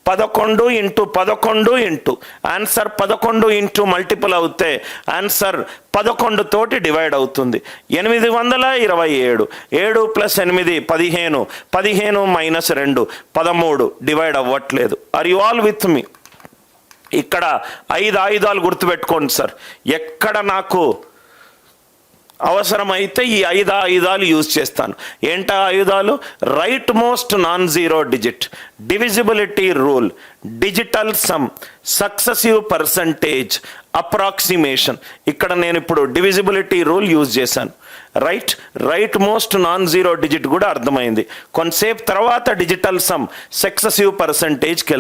11 into 11 into answer 11 into multiple అవుతే ఆన్సర్ 11 తోటి డివైడ్ అవుతుంది. 827, 7 + 8 15, 15 - 2 13 డివైడ్ అవ్వట్లేదు. ఆర్ యు ఆల్ విత్ మీ? ఇక్కడ 5 ఆయుధాలు గుర్తుపెట్టుకోండి సార్. ఎక్కడ నాకు అవసరమైతే ఈ 5 ఆయుధాలు యూజ్ చేస్తాను. ఏంటా ఆయుధాలు? Right most non zero digit, divisibility rule, digital sum, successive percentage, approximation. ఇక్కడ నేను ఇప్పుడు డివిజిబిలిటీ రూల్ యూజ్ చేశాను. Right most non zero digit కూడా అర్థమైంది. కొంతసేపు తర్వాత డిజిటల్ సమ్, సక్సెసివ్ పర్సంటేజ్కి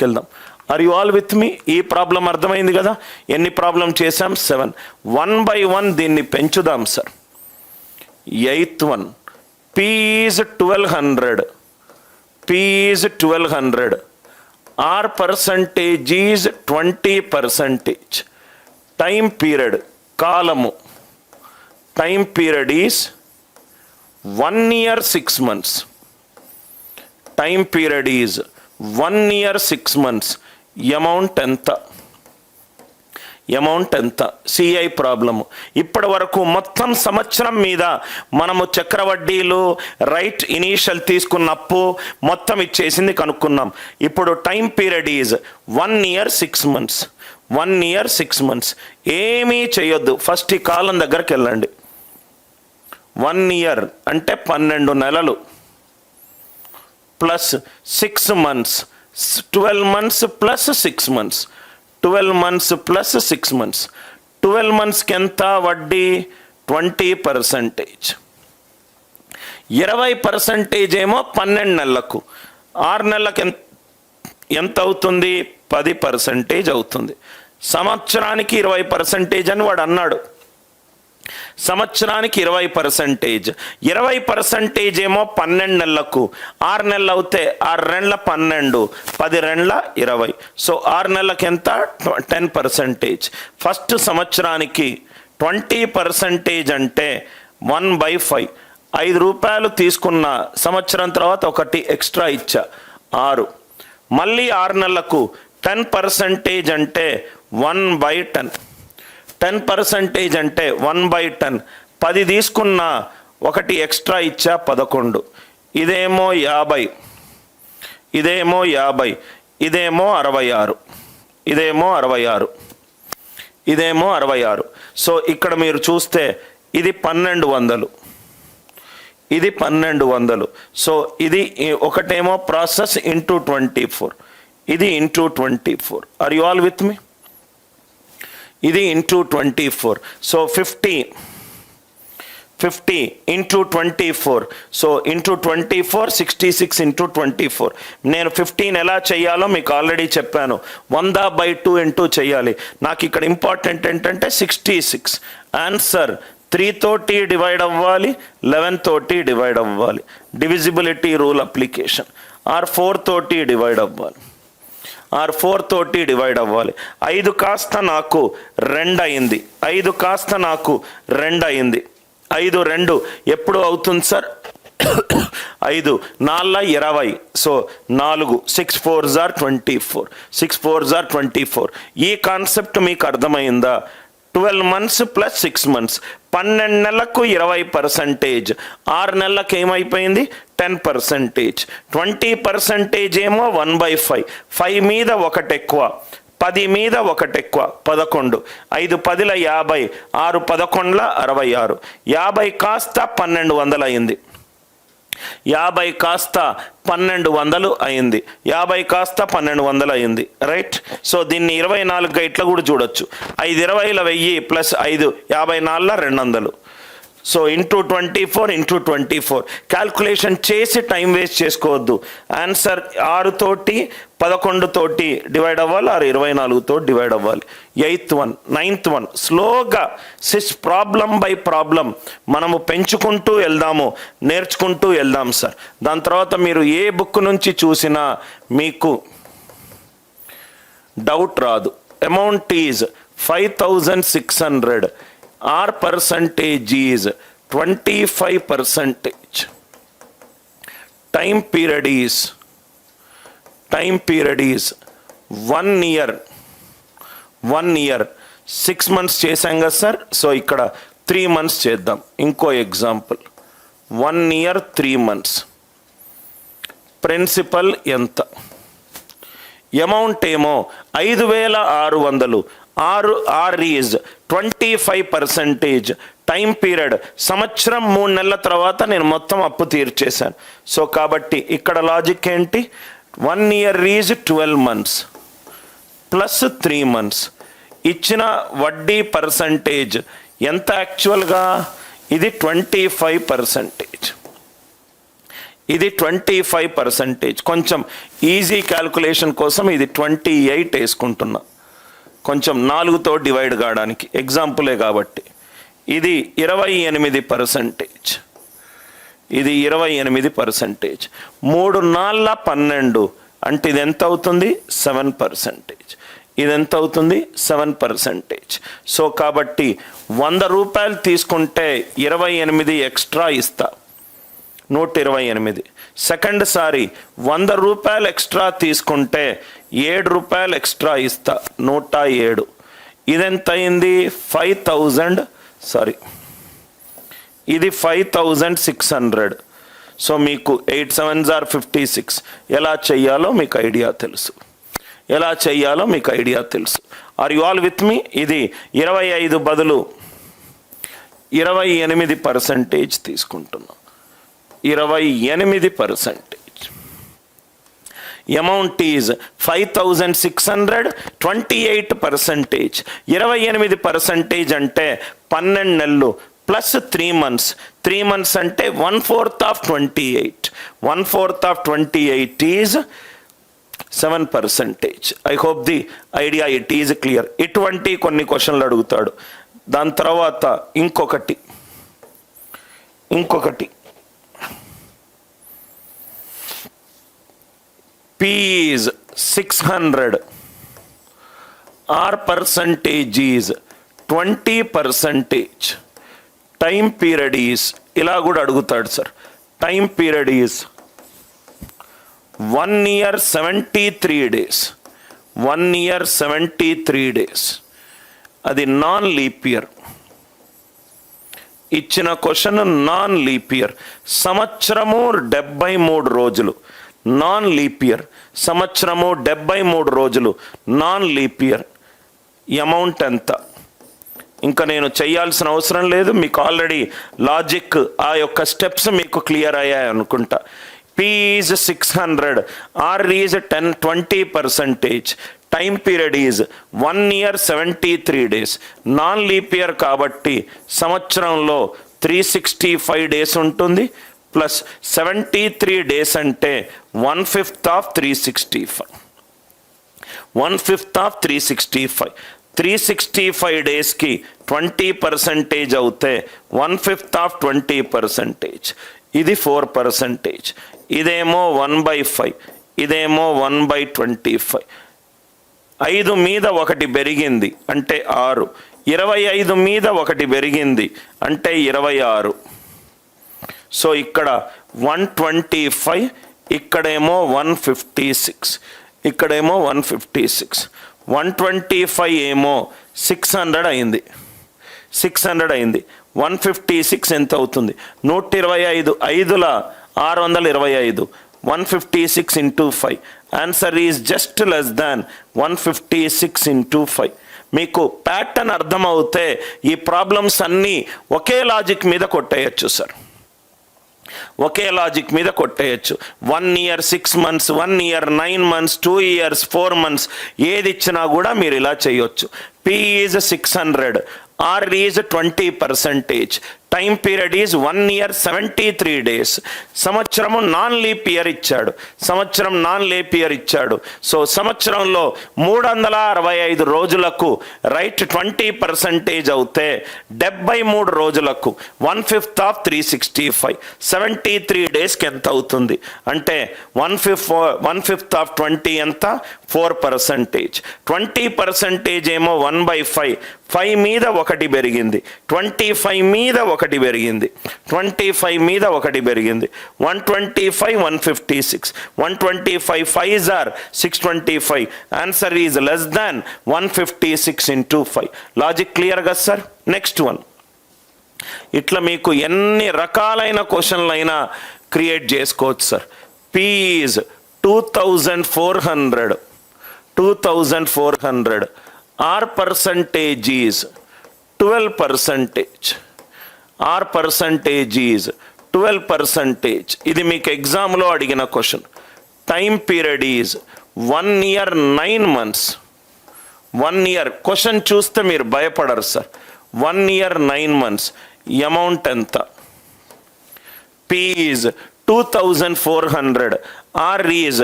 వెళ్దాం. ఆర్ యు ఆల్ విత్ మీ? ఈ ప్రాబ్లం అర్థమైంది కదా? ఎన్ని ప్రాబ్లం చేశాం? 7. 1 by 1 దీన్ని పెంచుదాం sir. 8th one, P is 1200, R percentage is 20%, time period కాలము, time period is 1 year 6 months, time period is 1 year 6 months. Amount ఎంత? CI problem. ఇప్పటి వరకు మొత్తం సంవత్సరం మీద మనము చక్రవడ్డీలు, రైట్ ఇనీషియల్ తీసుకున్న అప్పు మొత్తం ఇచ్చేసింది కనుక్కున్నాం. ఇప్పుడు time period is 1 year 6 months. 1 year 6 months. ఏమీ చేయొద్దు, ఫస్ట్ ఈ కాలం దగ్గరికి వెళ్ళండి. 1 year అంటే 12 నెలలు plus 6 months, 12 months plus 6 months, 12 months plus 6 months. 12 monthsకి ఎంత వడ్డీ? 20%. 20% ఏమో 12 నెలలకు. 6 నెలలకు ఎంత అవుతుంది? 10% అవుతుంది. సంవత్సరానికి 20% అని వాడు అన్నాడు. సంవత్సరానికి 20%. 20% ఏమో 12 నెలలకు. 6 నెలలు అవుతే 6 రెండ్ల 12, 10 రెండ్ల 20. సో 6 నెలలకు ఎంత? 10%. ఫస్ట్ సంవత్సరానికి 20% అంటే 1/5. 5 రూపాయలు తీసుకున్న సంవత్సరం తర్వాత ఒకటి ఎక్స్ట్రా ఇచ్చా, 6. మళ్ళీ 6 నెలలకు 10% అంటే 1/10. 10% అంటే 1/10. 10 తీసుకున్న ఒకటి ఎక్స్ట్రా ఇచ్చా, 11. ఇదేమో 50, ఇదేమో 50, ఇదేమో 66, ఇదేమో 66, ఇదేమో 66. సో ఇక్కడ మీరు చూస్తే ఇది 1200, ఇది 1200. సో ఇది ఒకటేమో ప్రాసెస్ ఇంటూ 24, ఇది into 24. Are you all with me? ఇది into 24. So 50 into 24. So into 24, 66 into 24. నేను 15 ఎలా చేయాలో మీకు ఆల్రెడీ చెప్పాను. 100/2 ఇంటూ చేయాలి. నాకు ఇక్కడ ఇంపార్టెంట్ ఏంటంటే 66. ఆన్సర్ 3 తోటి డివైడ్ అవ్వాలి, 11 తోటి డివైడ్ అవ్వాలి. Divisibility rule application. ఆర్ 4 తోటి డివైడ్ అవ్వాలి, 5 కాస్త నాకు 2 అయింది. 5 కాస్త నాకు 2 అయింది. 5 2 ఎప్పుడు అవుతుంది sir? 5 4 20. So 4, 6 4s are 24, 6 4s are 24. ఈ కాన్సెప్ట్ మీకు అర్థమైందా? 12 months plus 6 months. 12 నెలలకు 20%. 6 నెలలకు ఏమైపోయింది? 10%. 20% ఏమో 1/5. 5 మీద ఒకటి ఎక్కువ, 10 మీద ఒకటి ఎక్కువ, 11. 5 10ల 50, 6 11ల 66. 50 కాస్త 1200 అయింది. 50 కాస్త 1200 అయింది. 50 కాస్త 1200 అయింది. రైట్. సో దీన్ని 24 ఇట్లా కూడా చూడొచ్చు. 5 20ల 1000 plus 5 54ల 200. So into 24 into 24. Calculation చేసి టైం వేస్ట్ చేసుకోవద్దు. ఆన్సర్ 6 తోటి 11 తోటి డివైడ్ అవ్వాలి, 24 తోటి డివైడ్ అవ్వాలి. 8th one, 9th one. స్లోగా ప్రాబ్లం బై ప్రాబ్లం మనము పెంచుకుంటూ వెళ్దాము, నేర్చుకుంటూ వెళ్దాం సార్. దాని తర్వాత మీరు ఏ బుక్ నుంచి చూసినా మీకు డౌట్ రాదు. Amount is 5600. R percentage is 25%. Time period is 1 year. 1 year 6 months చేసాం కదా సార్. సో ఇక్కడ 3 months చేద్దాం. ఇంకో ఎగ్జాంపుల్. 1 year 3 months. ప్రిన్సిపల్ ఎంత? అమౌంట్ ఏమో 5,600. Are is 25%. టైం పీరియడ్ సంవత్సరం 3 నెలల తర్వాత నేను మొత్తం అప్పు తీర్చేశాను. సో కాబట్టి ఇక్కడ లాజిక్ ఏంటి? 1 year is 12 months plus 3 months. ఇచ్చిన వడ్డీ పర్సంటేజ్ ఎంత యాక్చువల్గా? ఇది 25%. ఇది 25%. కొంచెం ఈజీ క్యాల్కులేషన్ కోసం ఇది 28 వేసుకుంటున్నా, కొంచెం 4తో డివైడ్ కావడానికి, ఎగ్జాంపులే కాబట్టి. ఇది 28%. ఇది 28%. 3 4 12 అంటే ఇది ఎంత అవుతుంది? 7%. ఇది ఎంత అవుతుంది? 7%. సో కాబట్టి 100 రూపాయలు తీసుకుంటే 28 ఎక్స్ట్రా ఇస్తా, 128. సెకండ్ సారి 100 రూపాయలు ఎక్స్ట్రా తీసుకుంటే 7 రూపాయలు ఎక్స్ట్రా ఇస్తా, 107. ఇదెంత అయింది? 5,000. సారీ, ఇది 5,600. సో మీకు 8 7s are 56. ఎలా చెయ్యాలో మీకు ఐడియా తెలుసు, ఎలా చెయ్యాలో మీకు ఐడియా తెలుసు. Are you all with me? ఇది 25 బదులు 28% తీసుకుంటున్నాం. 28%. Amount is 5,600. 28%. 28% అంటే 12 నెలలు ప్లస్ 3 months. 3 months అంటే 1/4 of 28. 1/4 of 28 is 7%. I hope the idea it is clear. ఇటువంటి కొన్ని క్వశ్చన్లు అడుగుతాడు. దాని తర్వాత ఇంకొకటి P is 600. R percentage is 20%. Time period is, ఇలా కూడా అడుగుతాడు sir. Time period is 1 year 73 days. 1 year 73 days. అది నాన్ లీప్ ఇయర్. ఇచ్చిన క్వశ్చన్ నాన్ లీప్ ఇయర్. సంవత్సరము 73 రోజులు నాన్ లీప్ ఇయర్. సంవత్సరము 73 రోజులు నాన్ లీప్ ఇయర్. అమౌంట్ ఎంత? ఇంకా నేను చేయాల్సిన అవసరం లేదు, మీకు ఆల్రెడీ లాజిక్ ఆ యొక్క స్టెప్స్ మీకు క్లియర్ అయ్యాయి అనుకుంటా. P is 600. R is 20%. Time period is 1 year 73 days. Non leap year కాబట్టి సంవత్సరంలో 365 days ఉంటుంది, ప్లస్ 73 days అంటే 1/5 of 365. 1/5 of 365. 365 daysకి 20% అవుతే 1/5 of 20%. ఇది 4%. ఇదేమో 1/5. ఇదేమో 1/25. 5 మీద 1 పెరిగింది అంటే 6. 25 మీద 1 పెరిగింది అంటే 26. సో ఇక్కడ 125, ఇక్కడేమో 156, ఇక్కడేమో 156. 125 ఏమో 600 అయింది. 600 అయింది. 156 ఎంత అవుతుంది? 125. 5ల 625. 156 into 5. Answer is just less than 156 into 5. మీకు ప్యాటర్న్ అర్థమవుతే ఈ ప్రాబ్లమ్స్ అన్నీ ఒకే లాజిక్ మీద కొట్టేయచ్చు సార్. ఒకే లాజిక్ మీద కొట్టేయచ్చు. 1 year 6 months, 1 year 9 months, 2 years 4 months ఏది ఇచ్చినా కూడా మీరు ఇలా చేయొచ్చు. P is 600. R is 20%. Time period is 1 year 73 days. సంవత్సరము నాన్ లీప్ ఇయర్ ఇచ్చాడు. సంవత్సరం నాన్ లీప్ ఇయర్ ఇచ్చాడు. సో సంవత్సరంలో 365 రోజులకు రైట్ 20% అవుతే 73 రోజులకు 1/5 of 365. 73 daysకి ఎంత అవుతుంది అంటే 1/5 of 20 ఎంత? 4%. 20% ఏమో 1/5. 5 మీద 1 పెరిగింది. 25 మీద 1 పెరిగింది. 25 మీద 1 పెరిగింది. 125, 156. 125 5s are 625. Answer is less than 156 into 5. Logic clear కదా సార్? Next one. ఇట్లా మీకు ఎన్ని రకాలైన క్వశ్చన్లు అయినా క్రియేట్ చేసుకోవచ్చు sir. P is 2400. 2400. R percentage is 12%. R percentage is 12%. ఇది మీకు ఎగ్జామ్లో అడిగిన question. Time period is 1 year 9 months. 1 year question చూస్తే మీరు భయపడరు సార్. 1 year 9 months. అమౌంట్ ఎంత? P is 2400. R is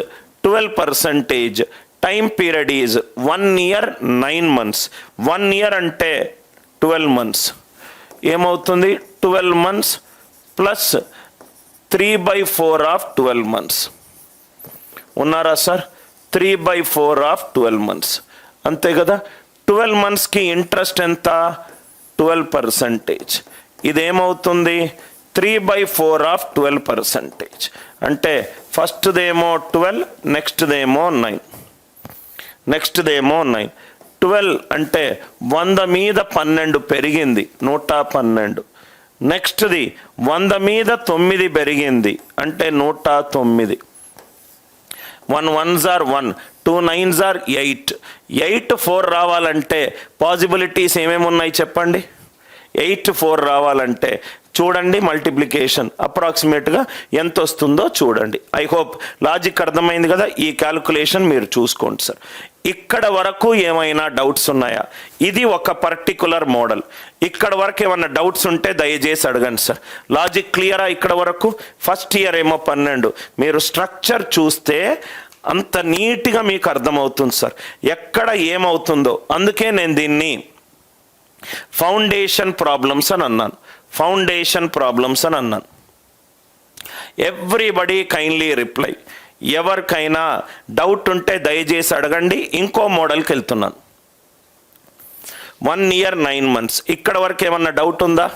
12%. Time period is 1 year 9 months. 1 year అంటే 12 months. ఏమవుతుంది? 12 months ప్లస్ 3/4 ఆఫ్ 12 months. ఉన్నారా సార్? 3/4 of 12 months. అంతే కదా. 12 monthsకి ఇంట్రెస్ట్ ఎంత? 12%. ఇదేమవుతుంది? 3/4 ఆఫ్ 12%. అంటే ఫస్ట్దేమో 12, నెక్స్ట్దేమో 9. 12 అంటే 100 మీద 12 పెరిగింది, 112. నెక్స్ట్ది 100 మీద 9 పెరిగింది అంటే 109. 1 ones are 1, 2 9s are 8. 8 4 రావాలంటే పాసిబిలిటీస్ ఏమేమి ఉన్నాయి చెప్పండి. 8 4 రావాలంటే చూడండి, మల్టిప్లికేషన్ అప్రాక్సిమేట్గా ఎంత వస్తుందో చూడండి. ఐ హోప్ లాజిక్ అర్థమైంది కదా. ఈ క్యాల్కులేషన్ మీరు చూసుకోండి సార్. ఇక్కడ వరకు ఏమైనా డౌట్స్ ఉన్నాయా? ఇది ఒక పర్టికులర్ మోడల్. ఇక్కడ వరకు ఏమైనా డౌట్స్ ఉంటే దయచేసి అడగండి సార్. లాజిక్ క్లియరా? ఇక్కడ వరకు ఫస్ట్ ఇయర్ ఏమో 12. మీరు స్ట్రక్చర్ చూస్తే అంత నీట్గా మీకు అర్థమవుతుంది సార్ ఎక్కడ ఏమవుతుందో. అందుకే నేను దీన్ని ఫౌండేషన్ ప్రాబ్లమ్స్ అని అన్నాను. Everybody kindly reply. ఎవరికైనా డౌట్ ఉంటే దయచేసి అడగండి. ఇంకో మోడల్కి వెళ్తున్నాను. 1 year 9 months. ఇక్కడ వరకు ఏమన్నా డౌట్ ఉందా?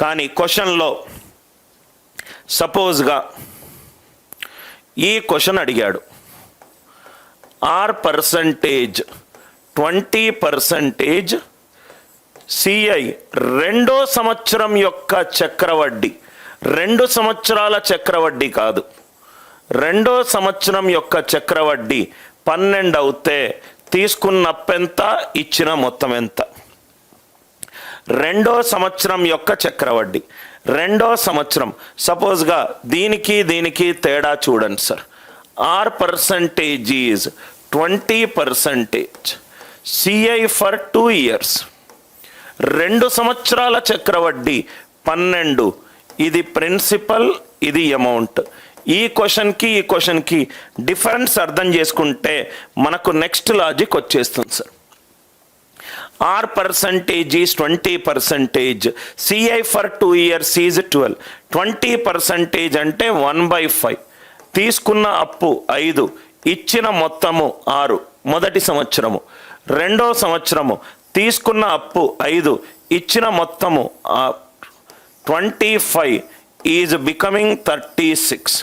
కానీ క్వశ్చన్లో సపోజ్గా ఈ క్వశ్చన్ అడిగాడు. ఆర్ పర్సంటేజ్ 20%, సిఐ 2వ సంవత్సరం యొక్క చక్రవడ్డీ. 2 సంవత్సరాల చక్రవడ్డీ కాదు, 2వ సంవత్సరం యొక్క చక్రవడ్డీ 12 అవుతే తీసుకున్న అప్పెంత, ఇచ్చిన మొత్తం ఎంత? 2వ సంవత్సరం యొక్క చక్రవడ్డీ. 2వ సంవత్సరం సపోజ్గా దీనికి తేడా చూడండి sir. R percentage is 20%, CI for 2 years. 2 సంవత్సరాల చక్రవడ్డీ 12. ఇది ప్రిన్సిపల్, ఇది అమౌంట్. ఈ క్వశ్చన్కి డిఫరెన్స్ అర్థం చేసుకుంటే మనకు నెక్స్ట్ లాజిక్ వచ్చేస్తుంది sir. R percentage is 20%, CI for 2 years is 12. 20% అంటే 1/5. తీసుకున్న అప్పు 5, ఇచ్చిన మొత్తము 6. మొదటి సంవత్సరము. 2వ సంవత్సరము తీసుకున్న అప్పు 5, ఇచ్చిన మొత్తము 25 ఈజ్ బికమింగ్ 36.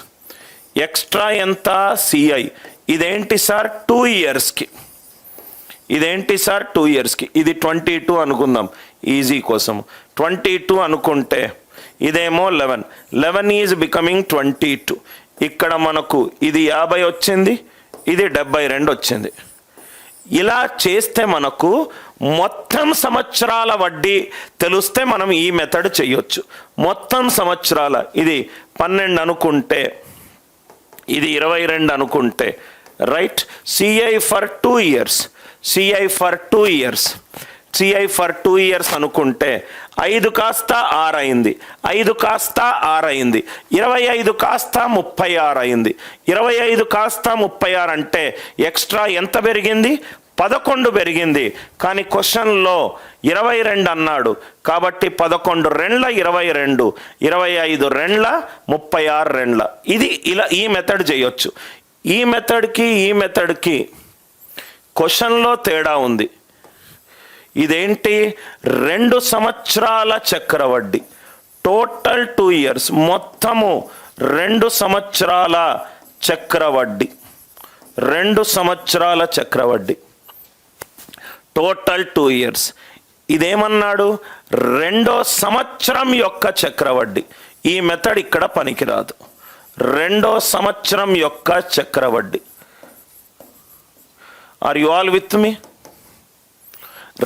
ఎక్స్ట్రా ఎంత? సిఐ. ఇదేంటి సార్? 2 yearsకి. ఇది 22 అనుకుందాం ఈజీ కోసం. 22 అనుకుంటే ఇదేమో 11. 11 ఈజ్ బికమింగ్ 22. ఇక్కడ మనకు ఇది 50 వచ్చింది, ఇది 72 వచ్చింది. ఇలా చేస్తే మనకు మొత్తం సంవత్సరాల వడ్డీ తెలిస్తే మనం ఈ మెథడ్ చేయొచ్చు. మొత్తం సంవత్సరాల ఇది 12 అనుకుంటే, ఇది 22 అనుకుంటే, right? CI for 2 years, CI for 2 years అనుకుంటే 5 కాస్త 6 అయింది, 5 కాస్త 6 అయింది, 25 కాస్త 36 అయింది. 25 కాస్త 36 అంటే ఎక్స్ట్రా ఎంత పెరిగింది? 11 పెరిగింది. కానీ క్వశ్చన్లో 22 అన్నాడు కాబట్టి 11 రెండ్ల 22, 25 రెండ్ల 36 రెండ్ల. ఇది ఇలా ఈ మెథడ్ చేయొచ్చు. ఈ మెథడ్కి క్వశ్చన్లో తేడా ఉంది. ఇదేంటి? 2 సంవత్సరాల చక్రవడ్డీ. టోటల్ 2 years, మొత్తము 2 సంవత్సరాల చక్రవడ్డీ. 2 సంవత్సరాల చక్రవడ్డీ టోటల్ 2 years. ఇదేమన్నాడు? 2వ సంవత్సరం యొక్క చక్రవడ్డీ. ఈ మెథడ్ ఇక్కడ పనికిరాదు. 2వ సంవత్సరం యొక్క చక్రవడ్డీ. ఆర్ యు ఆల్ విత్ మీ?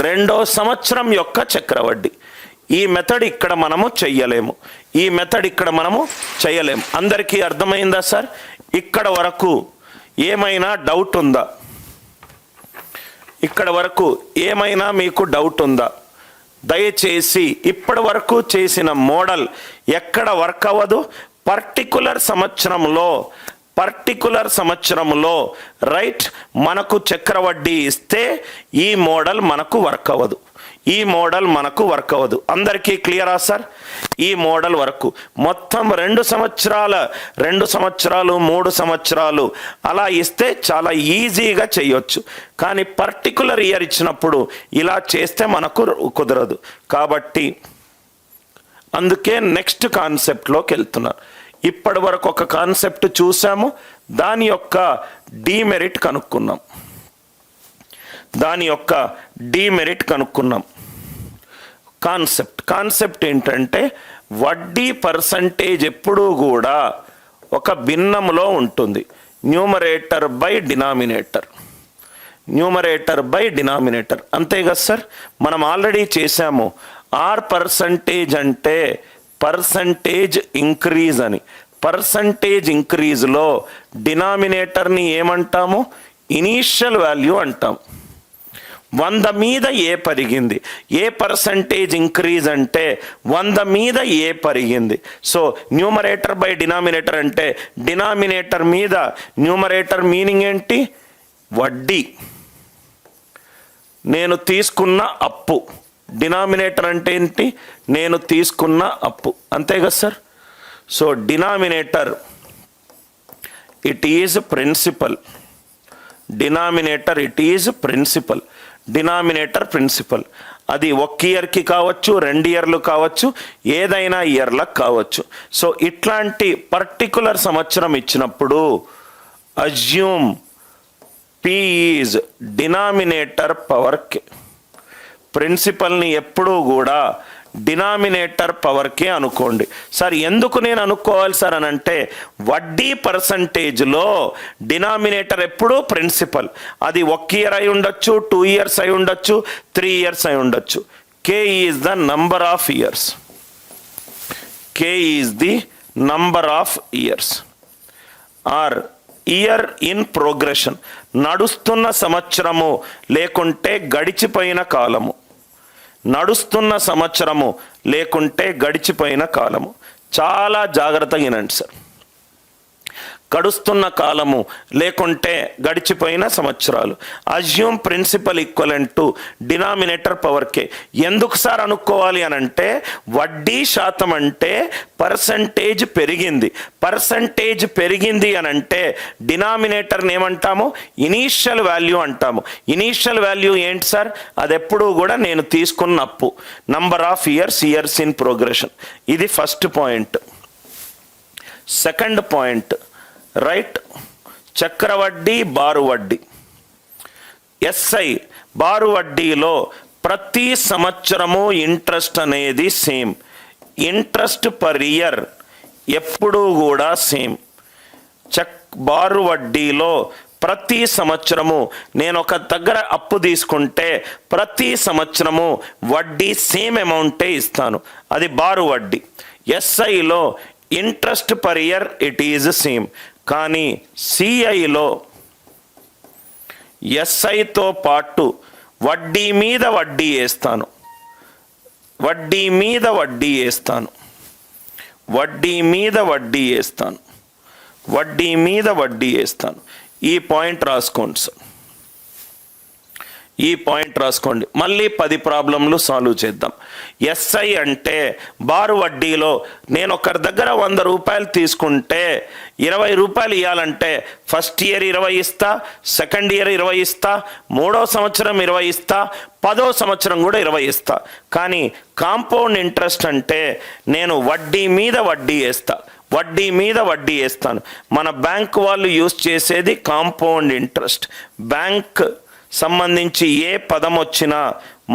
రెండో సంవత్సరం యొక్క చక్రవడ్డీ. ఈ మెథడ్ ఇక్కడ మనము చెయ్యలేము, ఈ మెథడ్ ఇక్కడ మనము చెయ్యలేము. అందరికీ అర్థమైందా సార్? ఇక్కడ వరకు ఏమైనా డౌట్ ఉందా? ఇక్కడ వరకు ఏమైనా మీకు డౌట్ ఉందా? దయచేసి ఇప్పటి వరకు చేసిన మోడల్ ఎక్కడ వర్క్ అవ్వదు. పర్టికులర్ సంవత్సరంలో రైట్ మనకు చక్రవడ్డీ ఇస్తే ఈ మోడల్ మనకు వర్క్ అవ్వదు, ఈ మోడల్ మనకు వర్క్ అవ్వదు. అందరికీ క్లియరా సార్? ఈ మోడల్ వరకు మొత్తం 2 సంవత్సరాలు 3 సంవత్సరాలు అలా ఇస్తే చాలా ఈజీగా చేయొచ్చు. కానీ పర్టికులర్ ఇయర్ ఇచ్చినప్పుడు ఇలా చేస్తే మనకు కుదరదు. కాబట్టి అందుకే నెక్స్ట్ కాన్సెప్ట్లోకి వెళ్తున్నారు. ఇప్పటి వరకు ఒక కాన్సెప్ట్ చూసాము, దాని యొక్క డీమెరిట్ కనుక్కున్నాం. కాన్సెప్ట్ ఏంటంటే వడ్డీ పర్సంటేజ్ ఎప్పుడూ కూడా ఒక భిన్నంలో ఉంటుంది. న్యూమరేటర్ బై డినామినేటర్ అంతే కదా సార్? మనం ఆల్రెడీ చేసాము. ఆర్ పర్సంటేజ్ అంటే పర్సంటేజ్ ఇంక్రీజ్ అని. పర్సంటేజ్ ఇంక్రీజ్లో డినామినేటర్ని ఏమంటాము? ఇనీషియల్ వాల్యూ అంటాం. 100 మీద ఏ పెరిగింది, ఏ పర్సంటేజ్ ఇంక్రీజ్ అంటే 100 మీద ఏ పెరిగింది. సో న్యూమరేటర్ బై డినామినేటర్ అంటే డినామినేటర్ మీద న్యూమరేటర్ మీనింగ్ ఏంటి? వడ్డీ, నేను తీసుకున్న అప్పు. డినామినేటర్ అంటే ఏంటి? నేను తీసుకున్న అప్పు. అంతే కదా sir? So denominator it is principal. Denominator principal. అది 1 ఇయర్కి కావచ్చు, 2 ఇయర్లు కావచ్చు, ఏదైనా ఇయర్లకు కావచ్చు. సో ఇట్లాంటి పర్టికులర్ సంవత్సరం ఇచ్చినప్పుడు assume P is denominator power K. ప్రిన్సిపల్ని ఎప్పుడూ కూడా డినామినేటర్ పవర్ K అనుకోండి. సార్ ఎందుకు నేను అనుకోవాలి సార్ అని అంటే, వడ్డీ పర్సంటేజ్లో డినామినేటర్ ఎప్పుడూ ప్రిన్సిపల్. అది 1 ఇయర్ అయి ఉండొచ్చు, 2 ఇయర్స్ అయి ఉండొచ్చు, 3 ఇయర్స్ అయి ఉండొచ్చు. K is the number of years. R year in progression, నడుస్తున్న సంవత్సరము లేకుంటే గడిచిపోయిన కాలము. చాలా జాగ్రత్తగా వినండి సార్. గడుస్తున్న కాలము లేకుంటే గడిచిపోయిన సంవత్సరాలు. Assume principal equivalent to denominator power K. ఎందుకు సార్ అనుకోవాలి అని అంటే, వడ్డీ శాతం అంటే పర్సంటేజ్ పెరిగింది అని అంటే డినామినేటర్ని ఏమంటాము? ఇనీషియల్ వాల్యూ అంటాము. ఇనీషియల్ వాల్యూ ఏంటి సార్? అది ఎప్పుడూ కూడా నేను తీసుకున్న అప్పు. Number of years in progression. ఇది first point. Second point right, చక్రవడ్డీ, బారు వడ్డీ. SI బారు వడ్డీలో ప్రతి సంవత్సరము ఇంట్రెస్ట్ అనేది సేమ్. ఇంట్రెస్ట్ పర్ ఇయర్ ఎప్పుడూ కూడా సేమ్. బారు వడ్డీలో ప్రతి సంవత్సరము నేను ఒక దగ్గర అప్పు తీసుకుంటే ప్రతి సంవత్సరము వడ్డీ సేమ్ అమౌంటే ఇస్తాను. అది బారు వడ్డీ. SIలో interest per year it is same. కానీ CIలో SIతో పాటు వడ్డీ మీద వడ్డీ వేస్తాను. ఈ పాయింట్ రాసుకోండి సార్. మళ్ళీ 10 ప్రాబ్లంలు సాల్వ్ చేద్దాం. SI అంటే బారు వడ్డీలో నేను ఒకరి దగ్గర 100 రూపాయలు తీసుకుంటే 20 రూపాయలు ఇవ్వాలంటే ఫస్ట్ ఇయర్ 20 ఇస్తా, సెకండ్ ఇయర్ 20 ఇస్తా, 3వ సంవత్సరం 20 ఇస్తా, 10వ సంవత్సరం కూడా 20 ఇస్తా. కానీ కాంపౌండ్ ఇంట్రెస్ట్ అంటే నేను వడ్డీ మీద వడ్డీ వేస్తాను. మన బ్యాంక్ వాళ్ళు యూజ్ చేసేది కాంపౌండ్ ఇంట్రెస్ట్. బ్యాంక్ సంబంధించి ఏ పదం వచ్చినా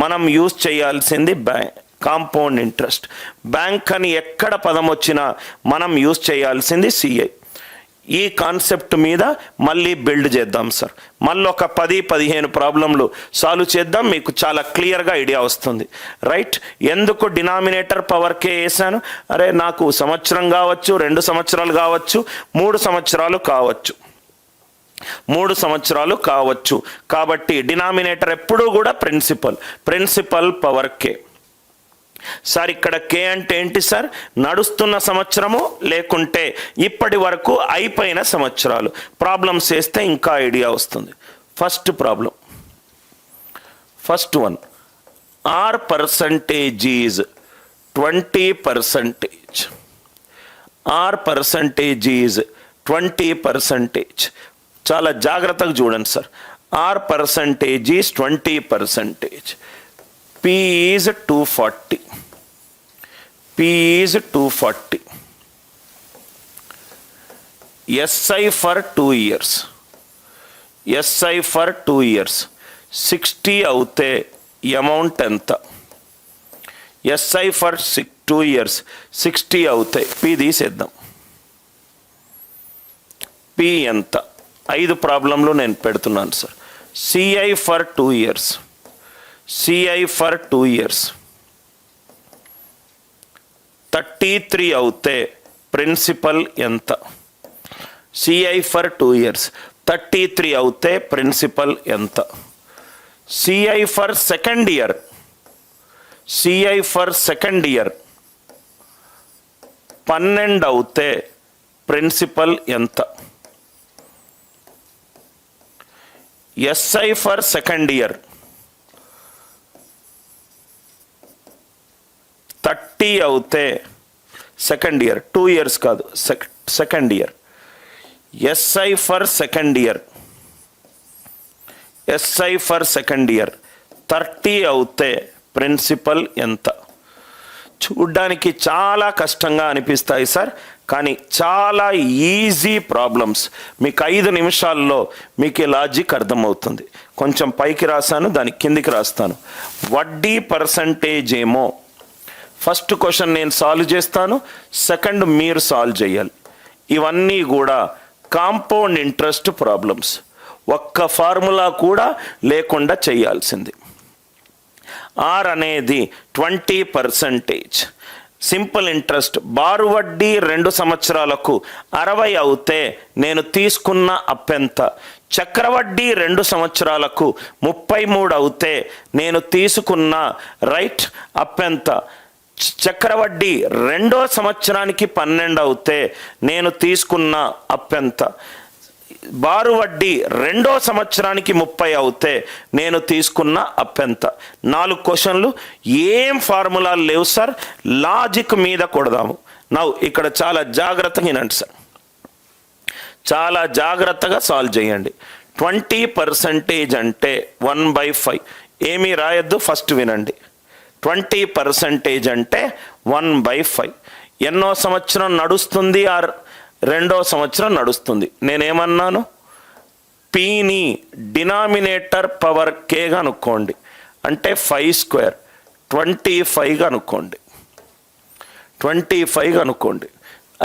మనం యూజ్ చేయాల్సింది కాంపౌండ్ ఇంట్రెస్ట్. బ్యాంక్ అని ఎక్కడ పదం వచ్చినా మనం యూజ్ చేయాల్సింది CI. ఈ కాన్సెప్ట్ మీద మళ్ళీ బిల్డ్ చేద్దాం సార్. మళ్ళీ ఒక 10-15 ప్రాబ్లంలు సాల్వ్ చేద్దాం, మీకు చాలా క్లియర్గా ఐడియా వస్తుంది. రైట్? ఎందుకు డినామినేటర్ పవర్కే వేసాను? అరే నాకు సంవత్సరం కావచ్చు, 2 సంవత్సరాలు కావచ్చు, 3 సంవత్సరాలు కావచ్చు, 3 సంవత్సరాలు కావచ్చు. కాబట్టి డినామినేటర్ ఎప్పుడూ కూడా ప్రిన్సిపల్ పవర్ కే. సార్ ఇక్కడ కే అంటే ఏంటి సార్? నడుస్తున్న సంవత్సరము లేకుంటే ఇప్పటి వరకు అయిపోయిన సంవత్సరాలు. ప్రాబ్లమ్స్ వేస్తే ఇంకా ఐడియా వస్తుంది. First problem, first one, R percentage is 20%. R percentage is 20%. చాలా జాగ్రత్తగా చూడండి sir. R percentage is 20%. P is 240. P is 240. SI for 2 years. SI for 2 years. 60 అవుతే అమౌంట్ ఎంత? SI for 2 years 60 అవుతాయి. P తీసేద్దాం. P ఎంత? 5 ప్రాబ్లంలో నేను పెడుతున్నాను sir. CI for 2 years. CI for 2 years 33 అవుతే ప్రిన్సిపల్ ఎంత? CI for 2 years 33 అవుతే ప్రిన్సిపల్ ఎంత? CI for second year. CI for second year 12 అవుతే ప్రిన్సిపల్ ఎంత? SI for second year 30 అవుతే సెకండ్ ఇయర్, 2 years కాదు, second year. SI for second year. SI for second year 30 అవుతే principal ఎంత? చూడ్డానికి చాలా కష్టంగా అనిపిస్తాయి సార్, కానీ చాలా ఈజీ ప్రాబ్లమ్స్. మీకు 5 నిమిషాల్లో మీకు లాజిక్ అర్థమవుతుంది. కొంచెం పైకి రాశాను, దాని కిందికి రాస్తాను. వడ్డీ పర్సంటేజ్ ఏమో ఫస్ట్ క్వశ్చన్ నేను సాల్వ్ చేస్తాను, సెకండ్ మీరు సాల్వ్ చేయాలి. ఇవన్నీ కూడా కాంపౌండ్ ఇంట్రెస్ట్ ప్రాబ్లమ్స్. ఒక్క ఫార్ములా కూడా లేకుండా చేయాల్సింది. ఆర్ అనేది 20%. సింపుల్ ఇంట్రెస్ట్, బారు వడ్డీ 2 సంవత్సరాలకు 60 అవుతే నేను తీసుకున్న అప్పెంత? చక్రవడ్డీ 2 సంవత్సరాలకు 33 అవుతే నేను తీసుకున్న రైట్ అప్పెంత? చక్రవడ్డీ 2వ సంవత్సరానికి 12 అవుతే నేను తీసుకున్న అప్పెంత? బారు వడ్డీ 2వ సంవత్సరానికి 30 అవుతే నేను తీసుకున్న అప్పెంత? 4 క్వశ్చన్లు. ఏం ఫార్ములాలు లేవు సార్, లాజిక్ మీద కొడదాము. ఇక్కడ చాలా జాగ్రత్తగా వినండి సార్, చాలా జాగ్రత్తగా సాల్వ్ చేయండి. 20% అంటే 1/5. ఏమీ రాయొద్దు, ఫస్ట్ వినండి. 20% అంటే 1/5. ఎన్నో సంవత్సరం నడుస్తుంది? ఆర్ 2వ సంవత్సరం నడుస్తుంది. నేనేమన్నాను? పీని డినామినేటర్ పవర్ కేగా అనుకోండి, అంటే 5² 25గా అనుకోండి. 25గా అనుకోండి.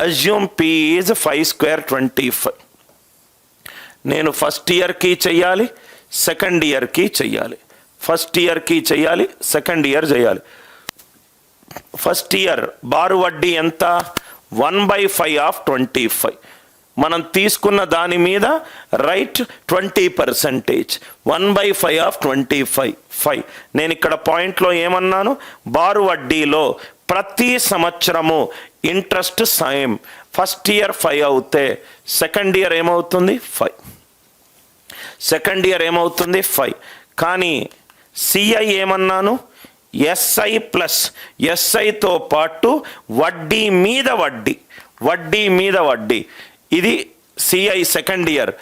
Assume P is 5² 25. నేను ఫస్ట్ ఇయర్కి చెయ్యాలి, సెకండ్ ఇయర్కి చెయ్యాలి. ఫస్ట్ ఇయర్కి చేయాలి, సెకండ్ ఇయర్ చేయాలి. ఫస్ట్ ఇయర్ బారు వడ్డీ ఎంత? 1/5 ఆఫ్ 25. మనం తీసుకున్న దాని మీద రైట్ 20%. 1/5 ఆఫ్ 25. నేను ఇక్కడ పాయింట్లో ఏమన్నాను? బారు వడ్డీలో ప్రతి సంవత్సరము ఇంట్రెస్ట్ సేమ్. ఫస్ట్ ఇయర్ 5 అవుతే సెకండ్ ఇయర్ ఏమవుతుంది? 5. సెకండ్ ఇయర్ ఏమవుతుంది? 5. కానీ CI ఏమన్నాను? SI ప్లస్ SIతో పాటు వడ్డీ మీద వడ్డీ, వడ్డీ మీద వడ్డీ. ఇది CI సెకండ్ ఇయర్.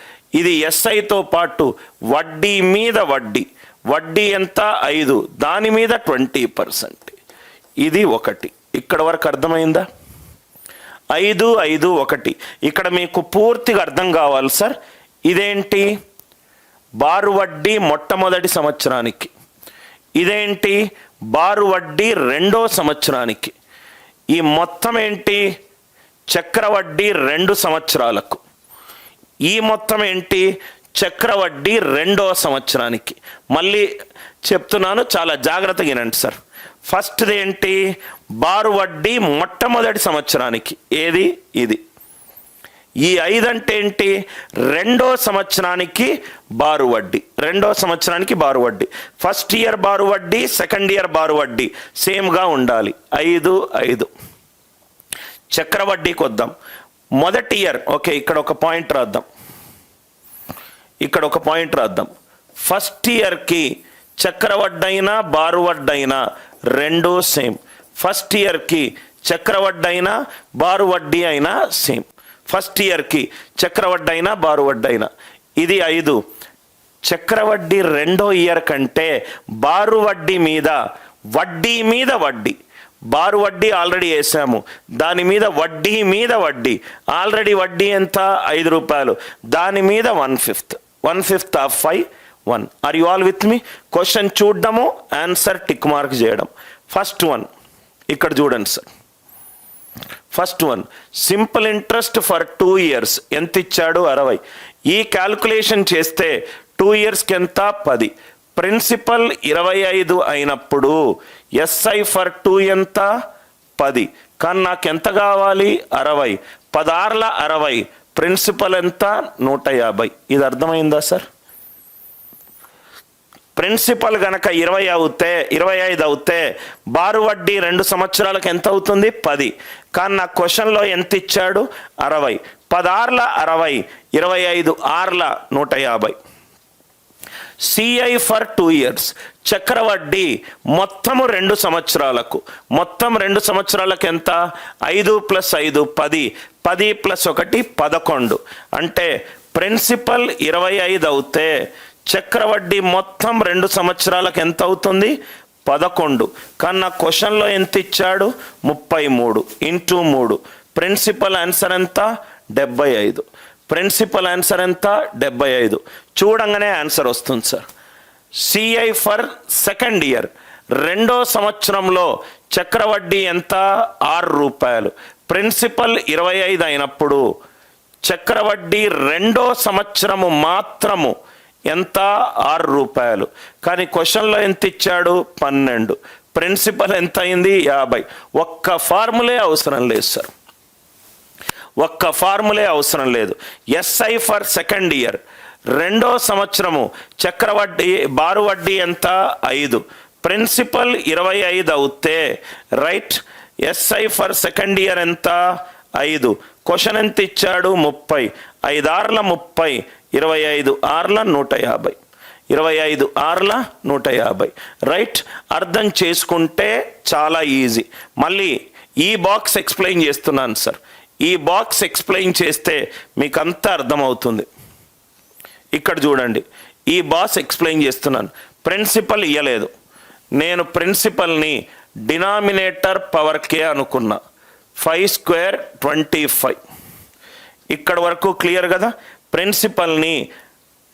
ఇది SIతో పాటు వడ్డీ మీద వడ్డీ. వడ్డీ ఎంత? 5, దాని మీద 20%. ఇది 1. ఇక్కడ వరకు అర్థమైందా? 5, 5, 1. ఇక్కడ మీకు పూర్తిగా అర్థం కావాలి సార్. ఇదేంటి? బారు వడ్డీ మొట్టమొదటి సంవత్సరానికి. ఇదేంటి? బారు వడ్డీ 2వ సంవత్సరానికి. ఈ మొత్తం ఏంటి? చక్రవడ్డీ 2 సంవత్సరాలకు. ఈ మొత్తం ఏంటి? చక్రవడ్డీ 2వ సంవత్సరానికి. మళ్ళీ చెప్తున్నాను, చాలా జాగ్రత్తగా వినండి సార్. ఫస్ట్ది ఏంటి? బారు వడ్డీ మొట్టమొదటి సంవత్సరానికి. ఏది? ఇది. ఈ 5 అంటే ఏంటి? 2వ సంవత్సరానికి బారు వడ్డీ. 2వ సంవత్సరానికి బారు వడ్డీ. ఫస్ట్ ఇయర్ బారు వడ్డీ, సెకండ్ ఇయర్ బారు వడ్డీ సేమ్గా ఉండాలి. 5, 5. చక్రవడ్డీకి వద్దాం. మొదటి ఇయర్, ఓకే, ఇక్కడ ఒక పాయింట్ రాద్దాం. ఫస్ట్ ఇయర్కి చక్రవడ్డైనా బారు వడ్డైనా రెండూ సేమ్. ఫస్ట్ ఇయర్కి చక్రవడ్డైనా బారు వడ్డీ అయినా సేమ్. ఫస్ట్ ఇయర్కి చక్రవడ్డైనా బారు వడ్డైనా. ఇది 5. చక్రవడ్డీ 2వ ఇయర్ కంటే బారు వడ్డీ మీద వడ్డీ, బారు వడ్డీ ఆల్రెడీ వేసాము, దాని మీద వడ్డీ ఆల్రెడీ వడ్డీ ఎంత? 5 రూపాయలు. దాని మీద 1/5 of 5, 1. Are you all with me? Question చూడడము, ఆన్సర్ టిక్ మార్క్ చేయడం. ఫస్ట్ వన్ ఇక్కడ చూడండి sir. First one, simple interest for 2 years ఎంత ఇచ్చాడు? 60. ఈ క్యాల్కులేషన్ చేస్తే 2 yearsకి ఎంత? 10. ప్రిన్సిపల్ 25 అయినప్పుడు ఎస్ఐ ఫర్ 2 ఎంత? 10. కానీ నాకు ఎంత కావాలి? 60. 10 60. ప్రిన్సిపల్ ఎంత? 150. ఇది అర్థమైందా సార్? ప్రిన్సిపల్ గనక 25 అవుతే బారు వడ్డీ 2 సంవత్సరాలకు ఎంత అవుతుంది? 10. కానీ నా క్వశ్చన్లో ఎంత ఇచ్చాడు? 60. 10 60. 25 150. CI for 2 years. చక్రవడ్డీ మొత్తము 2 సంవత్సరాలకు. మొత్తం 2 సంవత్సరాలకు ఎంత? 5 + 5 10. 10 + 1 11. అంటే ప్రిన్సిపల్ 25 అవుతే చక్రవడ్డీ మొత్తం 2 సంవత్సరాలకు ఎంత అవుతుంది? 11. కానీ నా క్వశ్చన్లో ఎంత ఇచ్చాడు? 33 × 3. ప్రిన్సిపల్ ఆన్సర్ ఎంత? 75. ప్రిన్సిపల్ ఆన్సర్ ఎంత? 75. చూడంగానే ఆన్సర్ వస్తుంది sir. CI for second year 2వ సంవత్సరంలో చక్రవడ్డీ ఎంత? 6 రూపాయలు. ప్రిన్సిపల్ 25 అయినప్పుడు చక్రవడ్డీ 2వ సంవత్సరము మాత్రము ఎంత? 6 రూపాయలు. కానీ క్వశ్చన్లో ఎంత ఇచ్చాడు? 12. ప్రిన్సిపల్ ఎంత అయింది? 50. ఒక్క ఫార్ములే అవసరం లేదు సార్, ఒక్క ఫార్ములే అవసరం లేదు. ఎస్ఐ ఫర్ సెకండ్ ఇయర్ 2వ సంవత్సరము చక్రవడ్డీ బారు వడ్డీ ఎంత? 5. ప్రిన్సిపల్ 25 అవుతే right. SI for second year ఎంత? 5. క్వశ్చన్ ఎంత ఇచ్చాడు? 30. 5 6 30. 25 6 150. 25 6 150. రైట్. అర్థం చేసుకుంటే చాలా ఈజీ. మళ్ళీ ఈ బాక్స్ ఎక్స్ప్లెయిన్ చేస్తున్నాను సార్. ఈ బాక్స్ ఎక్స్ప్లెయిన్ చేస్తే మీకు అంతా అర్థమవుతుంది. ఇక్కడ చూడండి, ఈ బాక్స్ ఎక్స్ప్లెయిన్ చేస్తున్నాను. ప్రిన్సిపల్ ఇయ్యలేదు, నేను ప్రిన్సిపల్ని డినామినేటర్ పవర్ కే అనుకున్నా. 5² 25. ఇక్కడ వరకు క్లియర్ కదా? ప్రిన్సిపల్ని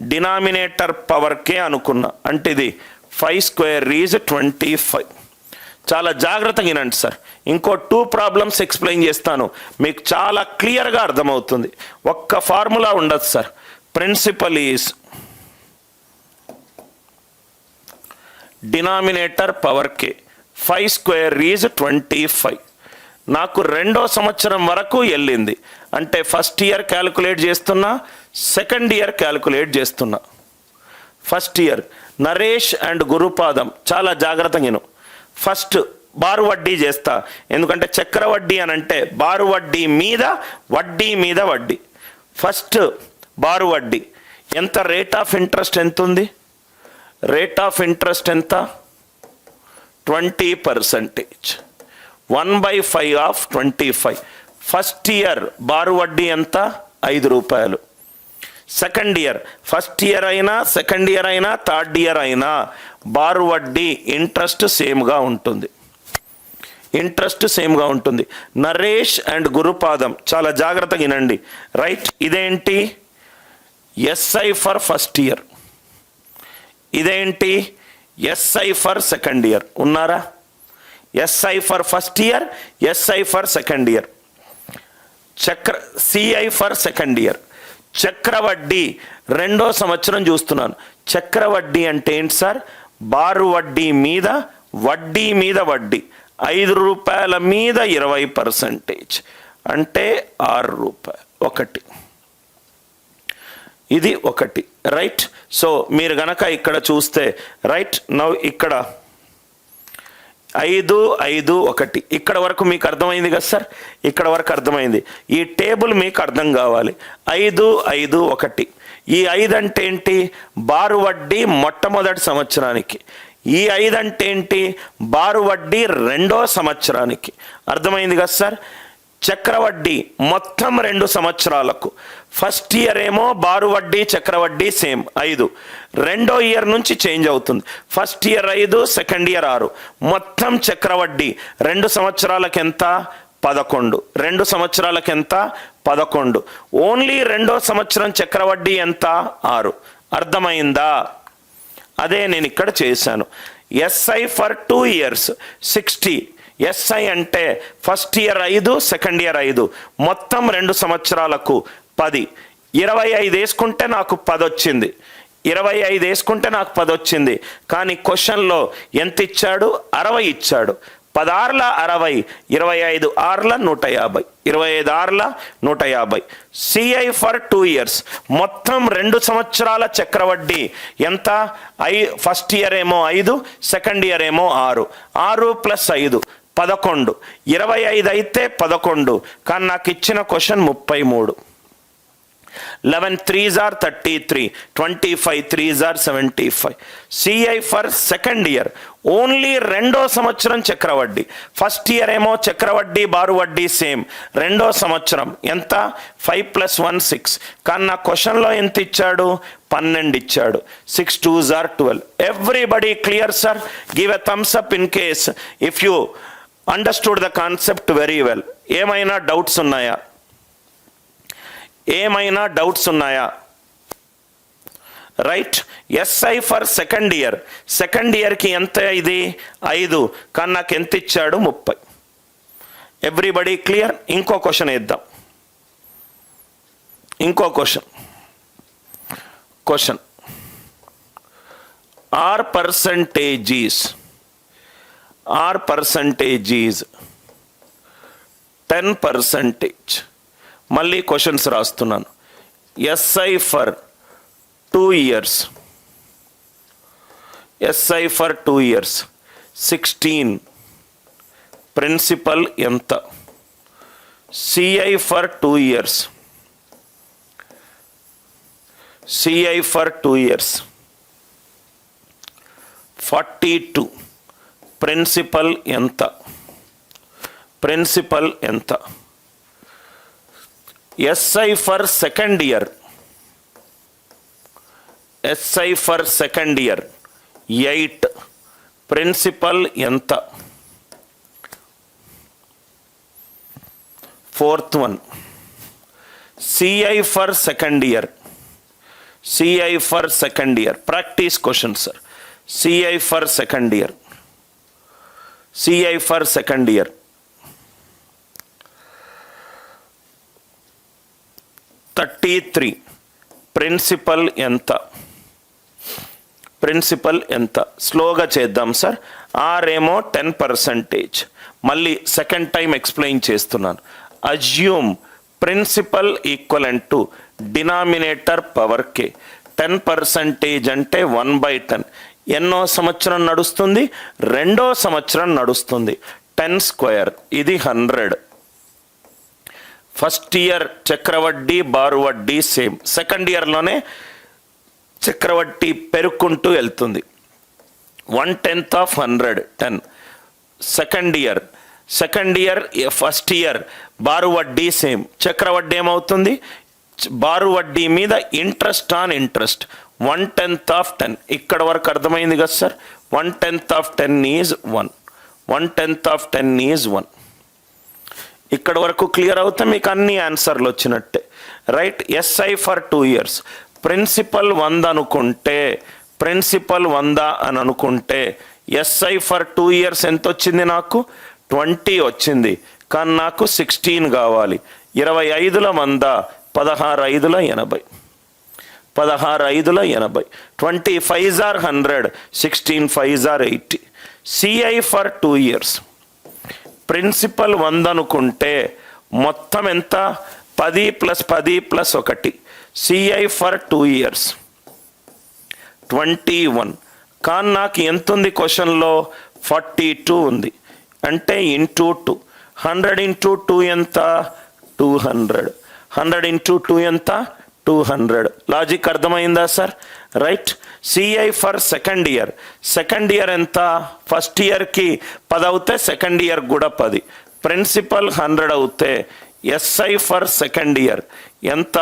డినామినేటర్ పవర్ కే అనుకున్నా, అంటే ఇది 5² 25. చాలా జాగ్రత్తగా వినండి సార్. ఇంకో 2 ప్రాబ్లమ్స్ ఎక్స్ప్లెయిన్ చేస్తాను, మీకు చాలా క్లియర్గా అర్థమవుతుంది. ఒక్క ఫార్ములా ఉండదు sir. Principal is denominator power K. 5² 25. నాకు 2వ సంవత్సరం వరకు వెళ్ళింది, అంటే ఫస్ట్ ఇయర్ క్యాలిక్యులేట్ చేస్తున్నా, సెకండ్ ఇయర్ క్యాలిక్యులేట్ చేస్తున్నా. First year Naresh and Gurupadam, చాలా జాగ్రత్తగా విను. ఫస్ట్ బారు వడ్డీ చేస్తా, ఎందుకంటే చక్రవడ్డీ అని అంటే బారు వడ్డీ మీద వడ్డీ. ఫస్ట్ బారు వడ్డీ ఎంత? రేట్ ఆఫ్ ఇంట్రెస్ట్ ఎంత ఉంది? రేట్ ఆఫ్ ఇంట్రెస్ట్ ఎంత? 20%. 1/5 ఆఫ్ 25. ఫస్ట్ ఇయర్ బారు వడ్డీ ఎంత? 5 రూపాయలు. సెకండ్ ఇయర్, ఫస్ట్ ఇయర్ అయినా సెకండ్ ఇయర్ అయినా థర్డ్ ఇయర్ అయినా బారు వడ్డీ ఇంట్రెస్ట్ సేమ్గా ఉంటుంది. ఇంట్రెస్ట్ సేమ్గా ఉంటుంది. నరేష్ అండ్ గురుపాదం, చాలా జాగ్రత్తగా వినండి. రైట్. ఇదేంటి? SI for first year. ఇదేంటి? SI for second year. ఉన్నారా? SI for first year, SI for second year. CI for second year. చక్రవడ్డీ రెండో సంవత్సరం చూస్తున్నాను. చక్రవడ్డీ అంటే ఏంటి సార్? బారు వడ్డీ మీద వడ్డీ 5 రూపాయల మీద 20% అంటే 6 రూపాయలు. ఒకటి, ఇది ఒకటి, రైట్. సో మీరు గనక ఇక్కడ చూస్తే రైట్ నౌ ఇక్కడ 5, 5, 1 ఇక్కడ వరకు మీకు అర్థమైంది కదా సార్? ఇక్కడ వరకు అర్థమైంది. ఈ టేబుల్ మీకు అర్థం కావాలి. 5, 5, 1. ఈ 5 అంటే ఏంటి? బారు వడ్డీ మొట్టమొదటి సంవత్సరానికి. ఈ 5 అంటే ఏంటి? బారు వడ్డీ రెండో సంవత్సరానికి. అర్థమైంది కదా సార్? చక్రవడ్డీ మొత్తం 2 సంవత్సరాలకు. ఫస్ట్ ఇయర్ ఏమో బారు వడ్డీ చక్రవడ్డీ సేమ్ 5. రెండో ఇయర్ నుంచి చేంజ్ అవుతుంది. First year 5, second year 6. మొత్తం చక్రవడ్డీ 2 సంవత్సరాలకు ఎంత? 11. 2 సంవత్సరాలకు ఎంత? 11. ఓన్లీ రెండో సంవత్సరం చక్రవడ్డీ ఎంత? 6. అర్థమైందా? అదే నేను ఇక్కడ చేశాను. SI for 2 years 60. ఎస్ఐ అంటే ఫస్ట్ ఇయర్ 5, సెకండ్ ఇయర్ 5, మొత్తం 2 సంవత్సరాలకు 10. 25 వేసుకుంటే నాకు 10 వచ్చింది. 25 వేసుకుంటే నాకు 10 వచ్చింది. కానీ క్వశ్చన్లో ఎంత ఇచ్చాడు? 60 ఇచ్చాడు. 10 6ల 60, 25 6ల 150, 25 6ల 150. సిఐ ఫర్ 2 years మొత్తం 2 సంవత్సరాల చక్రవడ్డీ ఎంత? ఫస్ట్ ఇయర్ ఏమో 5, సెకండ్ ఇయర్ ఏమో 6. 6 + 5 11. 25 అయితే 11, కానీ నాకు ఇచ్చిన question 33. 11 3s are 33, 25 3s are 75. CI for second year only రెండో సంవత్సరం చక్రవడ్డీ. ఫస్ట్ ఇయర్ ఏమో చక్రవడ్డీ బారు వడ్డీ సేమ్. రెండో సంవత్సరం ఎంత? 5 + 1 6. కానీ నా క్వశ్చన్లో ఎంత ఇచ్చాడు? 12 ఇచ్చాడు. 6 2s are 12. Everybody clear sir? Give a Thums up in case if you understood the concept very well. ఏమైనా డౌట్స్ ఉన్నాయా? ఏమైనా డౌట్స్ ఉన్నాయా? Right. SI for second year. Second ఇయర్కి ఎంత? ఇది 5, కానీ నాకు ఎంత ఇచ్చాడు? 30. Everybody clear? ఇంకో క్వశ్చన్ వేద్దాం. ఇంకో క్వశ్చన్ ఆర్ పర్సంటేజీస్ 10%. మళ్ళీ క్వశ్చన్స్ రాస్తున్నాను. SI for 2 years. SI for 2 years 16. Principal ఎంత? CI for 2 years. CI for 2 years 42. Principal ఎంత? ప్రిన్సిపల్ ఎంత? SI for second year. SI for second year 8. Principal ఎంత? Fourth one. CI for second year. CI for second year practice question sir. CI for second year. CI for second year 33. Principal ఎంత? Principal ఎంత? స్లోగా చేద్దాం sir. ఆరేమో 10%. మళ్ళీ second time explain చేస్తున్నాను. Assume principal equivalent to denominator power K. 10% అంటే 1/10. ఎన్నో సంవత్సరం నడుస్తుంది? రెండో సంవత్సరం నడుస్తుంది. 10². ఇది 100. ఫస్ట్ ఇయర్ చక్రవడ్డీ బారు వడ్డీ సేమ్. సెకండ్ ఇయర్లోనే చక్రవడ్డీ పెరుక్కుంటూ వెళ్తుంది. 1/10 of 100 10. Second year first year బారు వడ్డీ సేమ్. చక్రవడ్డీ ఏమవుతుంది? బారు వడ్డీ మీద ఇంట్రెస్ట్ ఆన్ ఇంట్రెస్ట్. 1/10 of 10. ఇక్కడ వరకు అర్థమైంది కదా sir? 1/10 of 10 is 1. 1/10 of 10 is 1. ఇక్కడ వరకు క్లియర్ అవుతే మీకు అన్ని ఆన్సర్లు వచ్చినట్టే. Right. SI for 2 years. Principal 100 అనుకుంటే, ప్రిన్సిపల్ 100 అని అనుకుంటే ఎస్ఐ ఫర్ 2 years ఎంత వచ్చింది? నాకు 20 వచ్చింది. కానీ నాకు 16 కావాలి. 25ల 100 16 5 80, 16 5 80, 20 5 are 100, 16 5 are 80. CI for 2 years. Principal 100 అనుకుంటే మొత్తం ఎంత? 10 + 10 + 1. CI for 2 years 21. కానీ నాకు ఎంత ఉంది క్వశ్చన్లో? 42 ఉంది. అంటే ఇంటూ 2, 100 × 2 ఎంత? 200. 100 × 2 ఎంత? 200. లాజిక్ అర్థమైందా sir? Right. CI for second year. Second year ఎంత? ఫస్ట్ ఇయర్కి 10 అవుతే సెకండ్ ఇయర్ కూడా 10. ప్రిన్సిపల్ 100 అవుతే ఎస్ఐ ఫర్ సెకండ్ ఇయర్ ఎంత?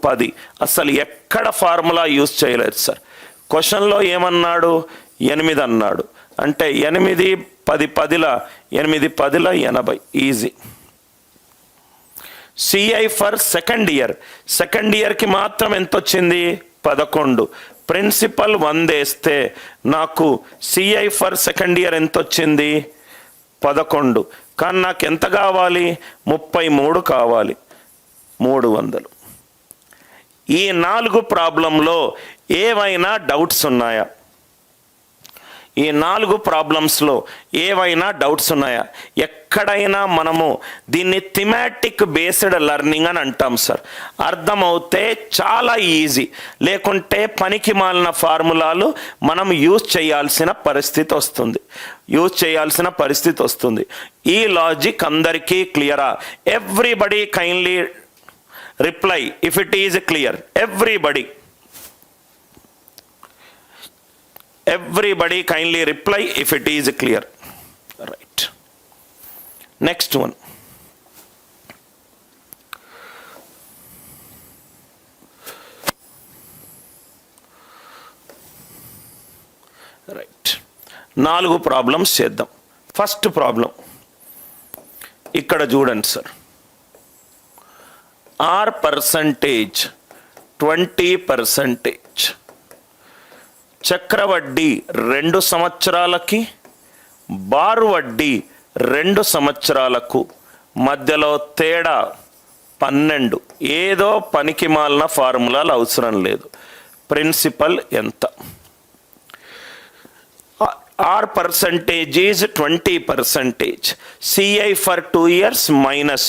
10. అసలు ఎక్కడ ఫార్ములా యూజ్ చేయలేదు సార్. క్వశ్చన్లో ఏమన్నాడు? 8 అన్నాడు. అంటే 8 10 10ల 8 10ల 80. Easy. CI for second year. Second ఇయర్కి మాత్రం ఎంత వచ్చింది? 11. ప్రిన్సిపల్ 100 వేస్తే నాకు సిఐ ఫర్ సెకండ్ ఇయర్ ఎంత వచ్చింది? 11. కానీ నాకు ఎంత కావాలి? 33 కావాలి. 300. ఈ 4 ప్రాబ్లంలో ఏవైనా డౌట్స్ ఉన్నాయా? ఈ 4 ప్రాబ్లమ్స్లో ఏవైనా డౌట్స్ ఉన్నాయా? ఎక్కడైనా మనము దీన్ని థిమాటిక్ బేస్డ్ లెర్నింగ్ అని అంటాం సార్. అర్థమవుతే చాలా ఈజీ, లేకుంటే పనికి మాలిన ఫార్ములాలు మనం యూజ్ చేయాల్సిన పరిస్థితి వస్తుంది. ఈ లాజిక్ అందరికీ క్లియరా? Everybody kindly reply if it is clear. Everybody kindly reply if it is clear. Right. Next one. Right. 4 problems చేద్దాం. ఫస్ట్ ప్రాబ్లం ఇక్కడ చూడండి సార్. R% 20%. చక్రవడ్డీ 2 సంవత్సరాలకి, బారు వడ్డీ 2 సంవత్సరాలకు మధ్యలో తేడా 12. ఏదో పనికి మాలిన ఫార్ములాలు అవసరం లేదు. ప్రిన్సిపల్ ఎంత? R% is 20%. CI for 2 years minus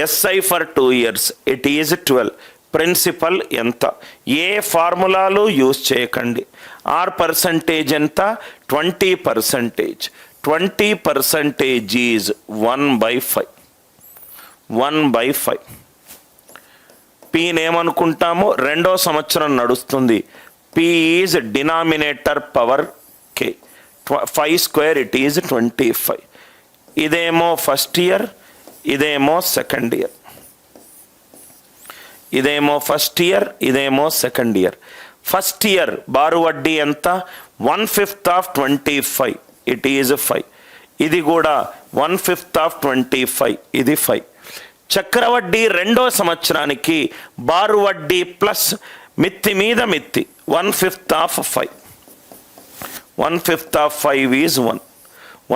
SI for 2 years. It is 12. Principal ఎంత? ఏ ఫార్ములాలు యూజ్ చేయకండి. R% ఎంత? 20%. 20% ఈజ్ 1/5. 1/5. పీని ఏమనుకుంటాము? 2వ సంవత్సరం నడుస్తుంది. P is denominator power K. 5² it is 25. ఇదేమో ఫస్ట్ ఇయర్, ఇదేమో సెకండ్ ఇయర్. ఇదేమో ఫస్ట్ ఇయర్, ఇదేమో సెకండ్ ఇయర్. ఫస్ట్ ఇయర్ బారు వడ్డీ ఎంత? 1/5 of 25. It is 5. ఇది కూడా 1/5 of 25. ఇది 5. చక్రవడ్డీ 2వ సంవత్సరానికి బారు వడ్డీ ప్లస్ మిత్తి మీద మిత్తి 1/5 of 5. 1/5 of 5 is 1.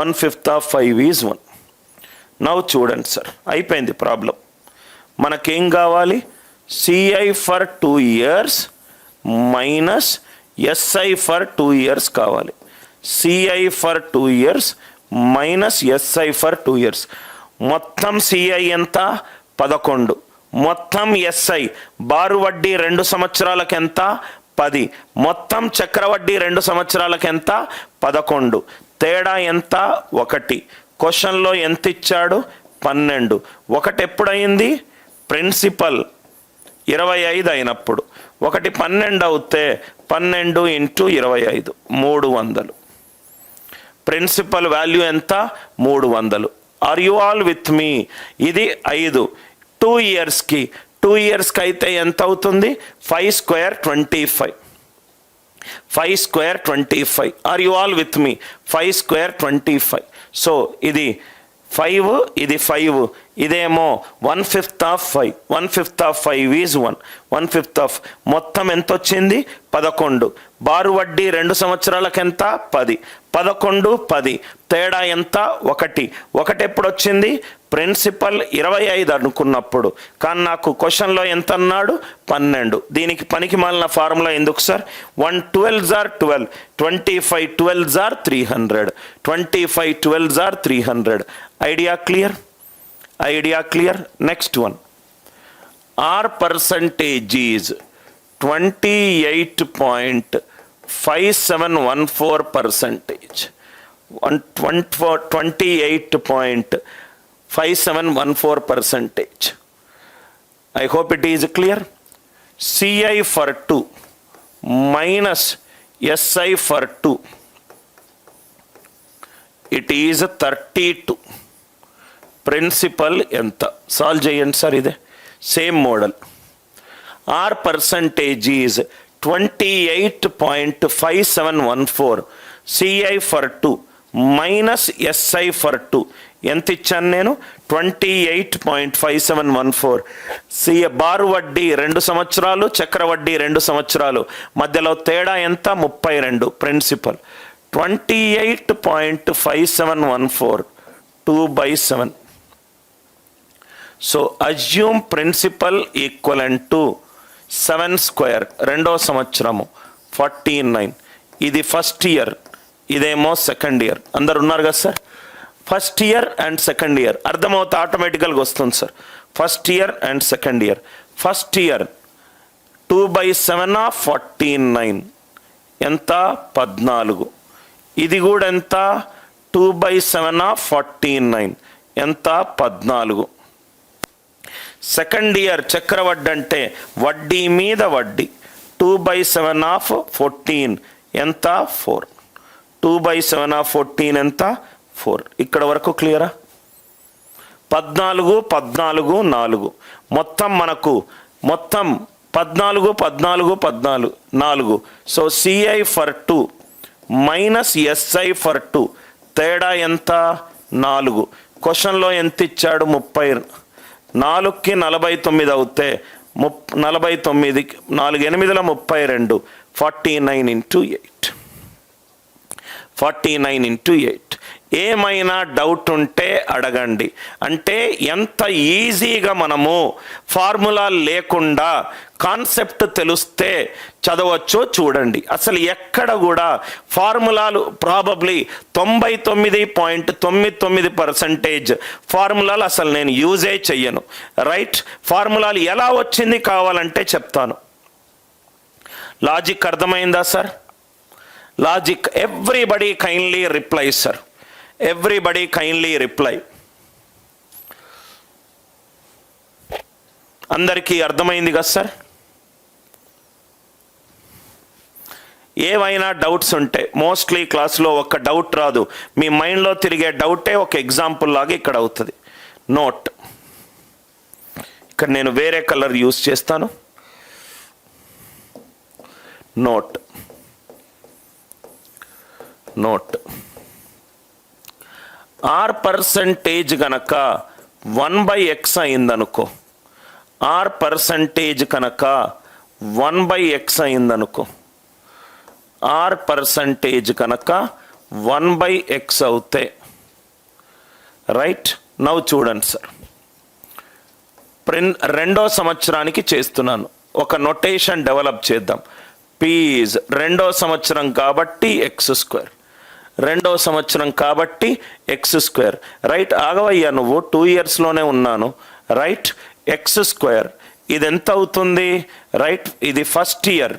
1/5 of 5 is 1. నవ్వు చూడండి సార్, అయిపోయింది ప్రాబ్లం. మనకేం కావాలి? CI for 2 years minus SI for 2 years కావాలి. CI for 2 years minus SI for 2 years. మొత్తం CI ఎంత? 11. మొత్తం SI బారు వడ్డీ 2 సంవత్సరాలకు ఎంత? 10. మొత్తం చక్రవడ్డీ 2 సంవత్సరాలకు ఎంత? 11. తేడా ఎంత? 1. క్వశ్చన్లో ఎంత ఇచ్చాడు? 12. 1 ఎప్పుడయింది? ప్రిన్సిపల్ 25 అయినప్పుడు. 1 12 అవుతే 12 × 25 300. ప్రిన్సిపల్ వాల్యూ ఎంత? 300. Are you all with me? ఇది 5. 2 ఇయర్స్కి అయితే ఎంత అవుతుంది? 5² 25. 5² 25. Are you all with me? 5² 25. So ఇది 5, ఇది 5, ఇదేమో 1/5 ఆఫ్ 5, 1/5 ఆఫ్ 5 ఈజ్ 1, 1/5 ఆఫ్ మొత్తం ఎంత వచ్చింది 11. బారు వడ్డీ 2 సంవత్సరాలకు ఎంత 10, 11 10 తేడా ఎంత 1, 1 ఎప్పుడు వచ్చింది ప్రిన్సిపల్ 25 అనుకున్నప్పుడు, కానీ నాకు క్వశ్చన్లో ఎంత అన్నాడు 12. దీనికి పనికి మాలిన ఫార్ములా ఎందుకు sir? 1 12s are 12, 25 12s are 300, 25 12s are 300. Idea clear? Next one. Our percentage is 28.5714%. 28.5714%. I hope it is clear. CI for 2 minus SI for 2. It is 32. Principal ఎంత? సాల్వ్ చేయండి సార్. ఇదే same model. R percentage is 28.5714, CI for 2 minus SI for 2. ఎంత ఇచ్చాను నేను? 28.5714. CI బారు వడ్డీ 2 సంవత్సరాలు, చక్ర వడ్డీ 2 సంవత్సరాలు, మధ్యలో తేడా ఎంత 32. Principal 28.5714 2/7. So assume principal equivalent to 7 square, 2వ సంవత్సరము 49. ఇది ఫస్ట్ ఇయర్, ఇదేమో సెకండ్ ఇయర్. అందరు ఉన్నారు కదా sir? First year and second year అర్థమవుతా ఆటోమేటికల్గా వస్తుంది sir. First year and second year. First year 2/7 of 49 ఎంత 14. ఇది కూడా ఎంత 2/7 ఆఫ్ 49 ఎంత 14. సెకండ్ ఇయర్ చక్రవడ్డీ అంటే వడ్డీ మీద వడ్డీ 2/7 ఆఫ్ 14 ఎంత 4. 2/7 ఆఫ్ 14 ఎంత 4. ఇక్కడ వరకు క్లియరా? 14 14 4 మొత్తం మనకు మొత్తం 14 14 14 4. So CI for 2 minus SI for 2 తేడా ఎంత 4. క్వశ్చన్లో ఎంత ఇచ్చాడు 30. 4కి 49 అవుతే 49, 4 8 32, 49 into 8. 49 into 8. ఏమైనా డౌట్ ఉంటే అడగండి. అంటే ఎంత ఈజీగా మనము ఫార్ములా లేకుండా కాన్సెప్ట్ తెలిస్తే చదవచ్చో చూడండి. అసలు ఎక్కడ కూడా ఫార్ములాలు ప్రాబబ్లీ 99.99% ఫార్ములాలు అసలు నేను యూజే చెయ్యను. రైట్? ఫార్ములాలు ఎలా వచ్చింది కావాలంటే చెప్తాను. లాజిక్ అర్థమైందా sir? Logic. Everybody kindly reply sir. Everybody kindly reply. అందరికీ అర్థమైంది కదా సార్? ఏవైనా డౌట్స్ ఉంటే మోస్ట్లీ క్లాస్లో ఒక డౌట్ రాదు, మీ మైండ్లో తిరిగే డౌటే ఒక ఎగ్జాంపుల్ లాగా ఇక్కడ అవుతుంది. నోట్. ఇక్కడ నేను వేరే కలర్ యూజ్ చేస్తాను. నోట్. నోట్. ఆర్ పర్సంటేజ్ గనక 1/x అయిందనుకో, ఆర్ పర్సంటేజ్ కనుక 1/x అయిందనుకో, ఆర్ పర్సంటేజ్ కనుక 1/x అవుతే, రైట్? నవ్వు చూడండి సార్. 2వ సంవత్సరానికి చేస్తున్నాను. ఒక నొటేషన్ డెవలప్ చేద్దాం. పీజ్ 2వ సంవత్సరం కాబట్టి x², 2వ సంవత్సరం కాబట్టి x². రైట్? ఆగవయ్యా నువ్వు, 2 ఇయర్స్లోనే ఉన్నాను. రైట్? x². ఇది ఎంత అవుతుంది? రైట్? ఇది ఫస్ట్ ఇయర్,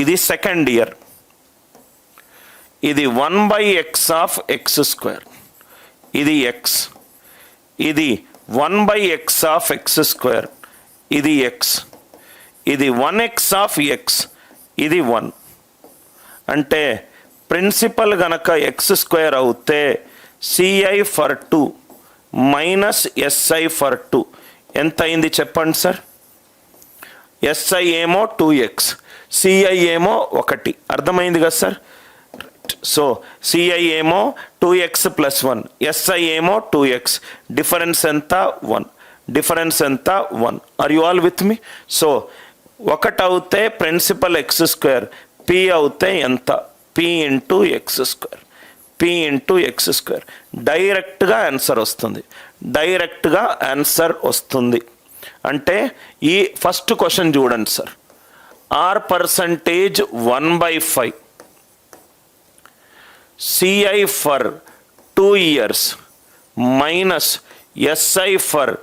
ఇది సెకండ్ ఇయర్. ఇది 1/x ఆఫ్ x². ఇది x. ఇది 1/x ఆఫ్ x². ఇది x. ఇది 1x ఆఫ్ x. ఇది 1. అంటే ప్రిన్సిపల్ గనక x² అవుతే CI for 2 minus SI for 2 ఎంత అయింది చెప్పండి సార్? ఎస్ఐ ఏమో 2x, సిఐ ఏమో 1. అర్థమైంది కదా సార్? సో సిఐ ఏమో 2x ప్లస్ 1, ఎస్ఐ ఏమో 2x, డిఫరెన్స్ ఎంత 1, డిఫరెన్స్ ఎంత 1. Are you all with me? So ఒకటి అవుతే ప్రిన్సిపల్ ఎక్స్ స్క్వేర్, పి అవుతే ఎంత? P into x square, P into x square. డైరెక్ట్గా ఆన్సర్ వస్తుంది, డైరెక్ట్గా ఆన్సర్ వస్తుంది. అంటే ఈ ఫస్ట్ క్వశ్చన్ చూడండి sir. R percentage 1/5 CI for 2 years minus SI for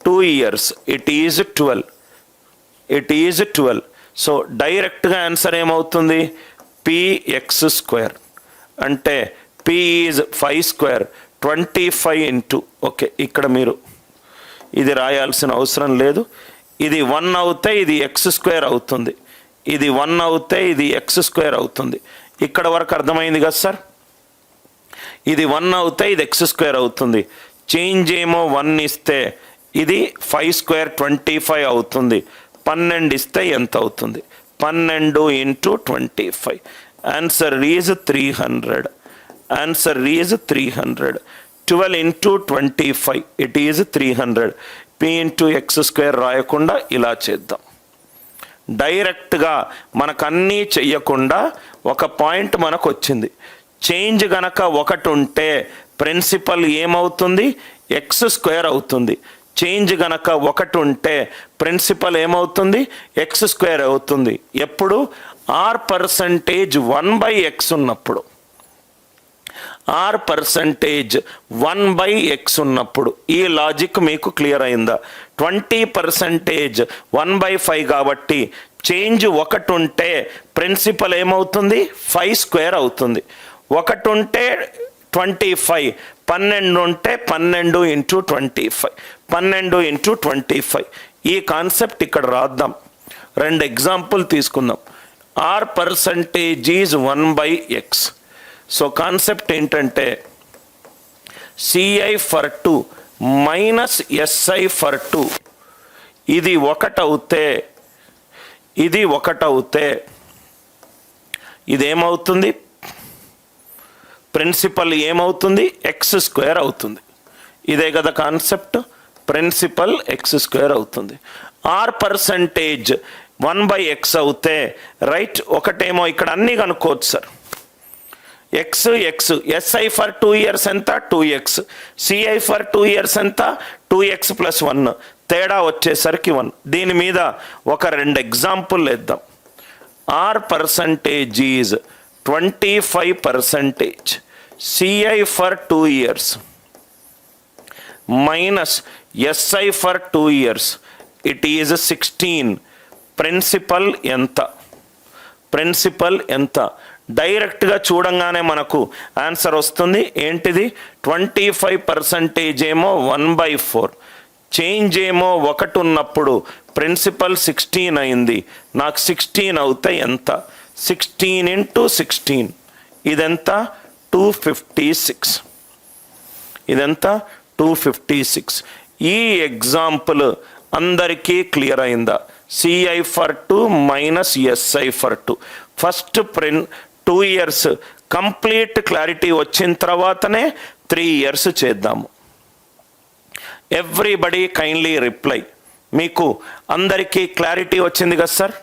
2 years, it is 12. It is 12. So డైరెక్ట్గా ఆన్సర్ ఏమవుతుంది? P x square. అంటే P is 5 square 25 into, okay ఇక్కడ మీరు ఇది రాయాల్సిన అవసరం లేదు. ఇది 1 అవుతే ఇది ఎక్స్ స్క్వేర్ అవుతుంది, ఇది 1 అవుతే ఇది ఎక్స్ స్క్వేర్ అవుతుంది. ఇక్కడ వరకు అర్థమైంది కదా సార్? ఇది 1 అవుతే ఇది ఎక్స్ స్క్వేర్ అవుతుంది. చేంజ్ ఏమో 1 ఇస్తే ఇది 5 square 25 అవుతుంది. 12 ఇస్తే ఎంత అవుతుంది? 12 into 25. Answer is 300. Answer is 300. 12 into 25 it is 300. P into x square రాయకుండా ఇలా చేద్దాం. డైరెక్ట్గా మనకన్నీ చెయ్యకుండా ఒక పాయింట్ మనకు వచ్చింది. చేంజ్ గనక 1 ఉంటే ప్రిన్సిపల్ ఏమవుతుంది? ఎక్స్ స్క్వేర్ అవుతుంది. చేంజ్ గనక 1 ఉంటే ప్రిన్సిపల్ ఏమవుతుంది? ఎక్స్ స్క్వేర్ అవుతుంది. ఎప్పుడు? ఆర్ పర్సంటేజ్ 1/x ఉన్నప్పుడు, ఆర్ పర్సంటేజ్ 1/x ఉన్నప్పుడు. ఈ లాజిక్ మీకు క్లియర్ అయిందా? 20% 1/5 కాబట్టి చేంజ్ 1 ఉంటే ప్రిన్సిపల్ ఏమవుతుంది? 5 square అవుతుంది. 1 ఉంటే 25, 12 ఉంటే 12 ఇంటూ 25, 12 ఇంటూ 25. ఈ కాన్సెప్ట్ ఇక్కడ రాద్దాం. 2 ఎగ్జాంపుల్ తీసుకుందాం. R percentage is 1/x. So concept ఏంటంటే CI for 2 minus SI for 2. ఇది 1 అవుతే ఇది 1 అవుతే ఇదేమవుతుంది? ప్రిన్సిపల్ ఏమవుతుంది? ఎక్స్ స్క్వేర్ అవుతుంది. ఇదే కదా కాన్సెప్ట్. ప్రిన్సిపల్ ఎక్స్ స్క్వేర్ అవుతుంది. ఆర్ పర్సంటేజ్ 1/x అవుతే రైట్, ఒకటేమో ఇక్కడ అన్నీ కనుక్కోవచ్చు sir. X x, SI for 2 years ఎంత? 2x. సిఐ ఫర్ 2 years ఎంత? 2x plus 1. తేడా వచ్చేసరికి 1. దీని మీద ఒక 2 ఎగ్జాంపుల్ వేద్దాం. R percentage is 25%, CI for 2 years minus SI for 2 years, it is 16. Principal ఎంత? ప్రిన్సిపల్ ఎంత? డైరెక్ట్గా చూడంగానే మనకు ఆన్సర్ వస్తుంది. ఏంటిది? 25% ఏమో 1/4, చేంజ్ ఏమో 1 ఉన్నప్పుడు ప్రిన్సిపల్ 16 అయింది. నాకు 16 అవుతే ఎంత? 16 ఇంటూ 16 ఇదెంత? 256. ఇదెంత? 256. ఈ ఎగ్జాంపుల్ అందరికీ క్లియర్ అయిందా? CI for 2 minus SI for 2. First 2 years complete clarity వచ్చిన తర్వాతనే 3 years చేద్దాము. Everybody kindly reply. మీకు అందరికీ క్లారిటీ వచ్చింది కదా సార్?